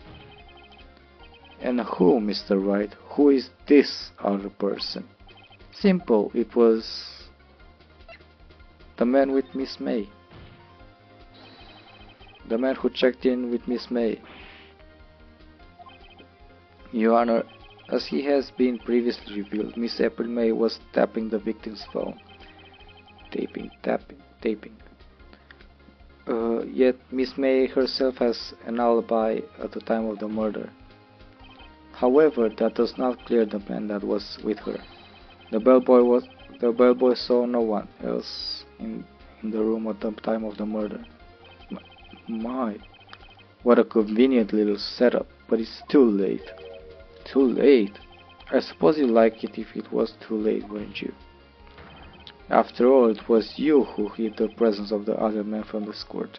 And who, Mr. Wright? Who is this other person? Simple, it was the man with Miss May. The man who checked in with Miss May. Your Honor, as he has been previously revealed, Miss April May was tapping the victim's phone. Taping. Yet Miss May herself has an alibi at the time of the murder. However, that does not clear the man that was with her. The bellboy saw no one else in the room at the time of the murder. My, what a convenient little setup, but it's too late. Too late? I suppose you'd like it if it was too late, wouldn't you? After all, it was you who hid the presence of the other man from the court.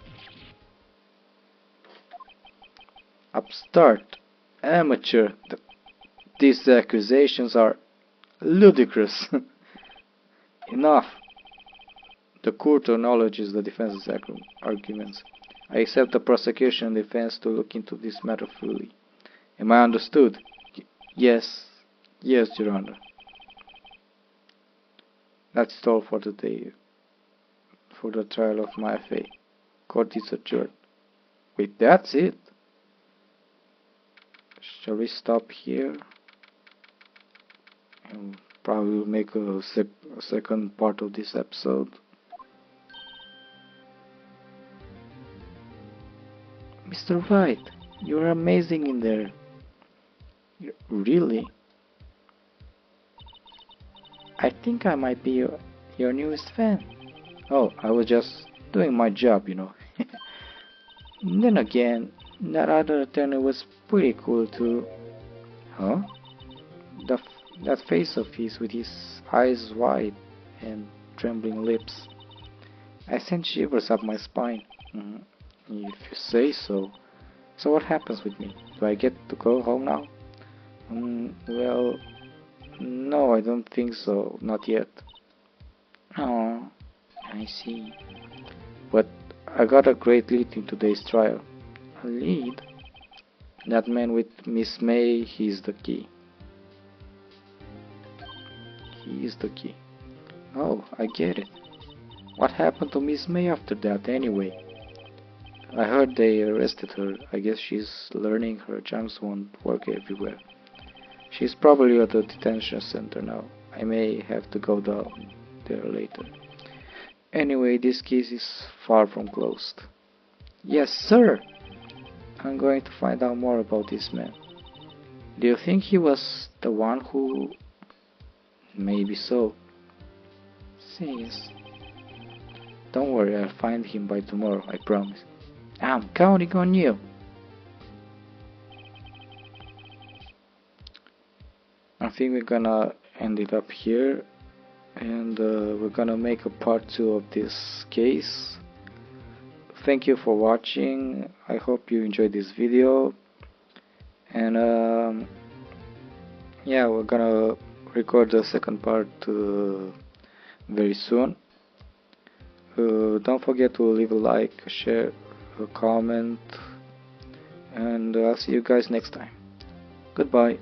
Upstart! Amateur! These accusations are ludicrous! Enough! The court acknowledges the defense's arguments. I accept the prosecution and defense to look into this matter fully. Am I understood? Yes, Your Honor. That's all for today, for the trial of my FA. Court is adjourned. Wait, that's it? Shall we stop here? And probably make a second part of this episode. Mr. Wright, you're amazing in there. Really? I think I might be your newest fan. Oh, I was just doing my job, you know. Then again, that other attorney was pretty cool too. Huh? That face of his with his eyes wide and trembling lips. I sent shivers up my spine. If you say so. So what happens with me? Do I get to go home now? Well, no, I don't think so. Not yet. Oh, I see. But I got a great lead in today's trial. A lead? That man with Miss May, he's the key. He is the key. Oh, I get it. What happened to Miss May after that, anyway? I heard they arrested her. I guess she's learning her charms won't work everywhere. She's probably at the detention center now. I may have to go down there later. Anyway, this case is far from closed. Yes, sir! I'm going to find out more about this man. Do you think he was the one who... Maybe so. Say yes. Don't worry, I'll find him by tomorrow, I promise. I'm counting on you. I think we're gonna end it up here, and we're gonna make a part 2 of this case. Thank you for watching. I hope you enjoyed this video, and yeah, we're gonna record the second part very soon. Don't forget to leave a like, share, a comment, and I'll see you guys next time. Goodbye.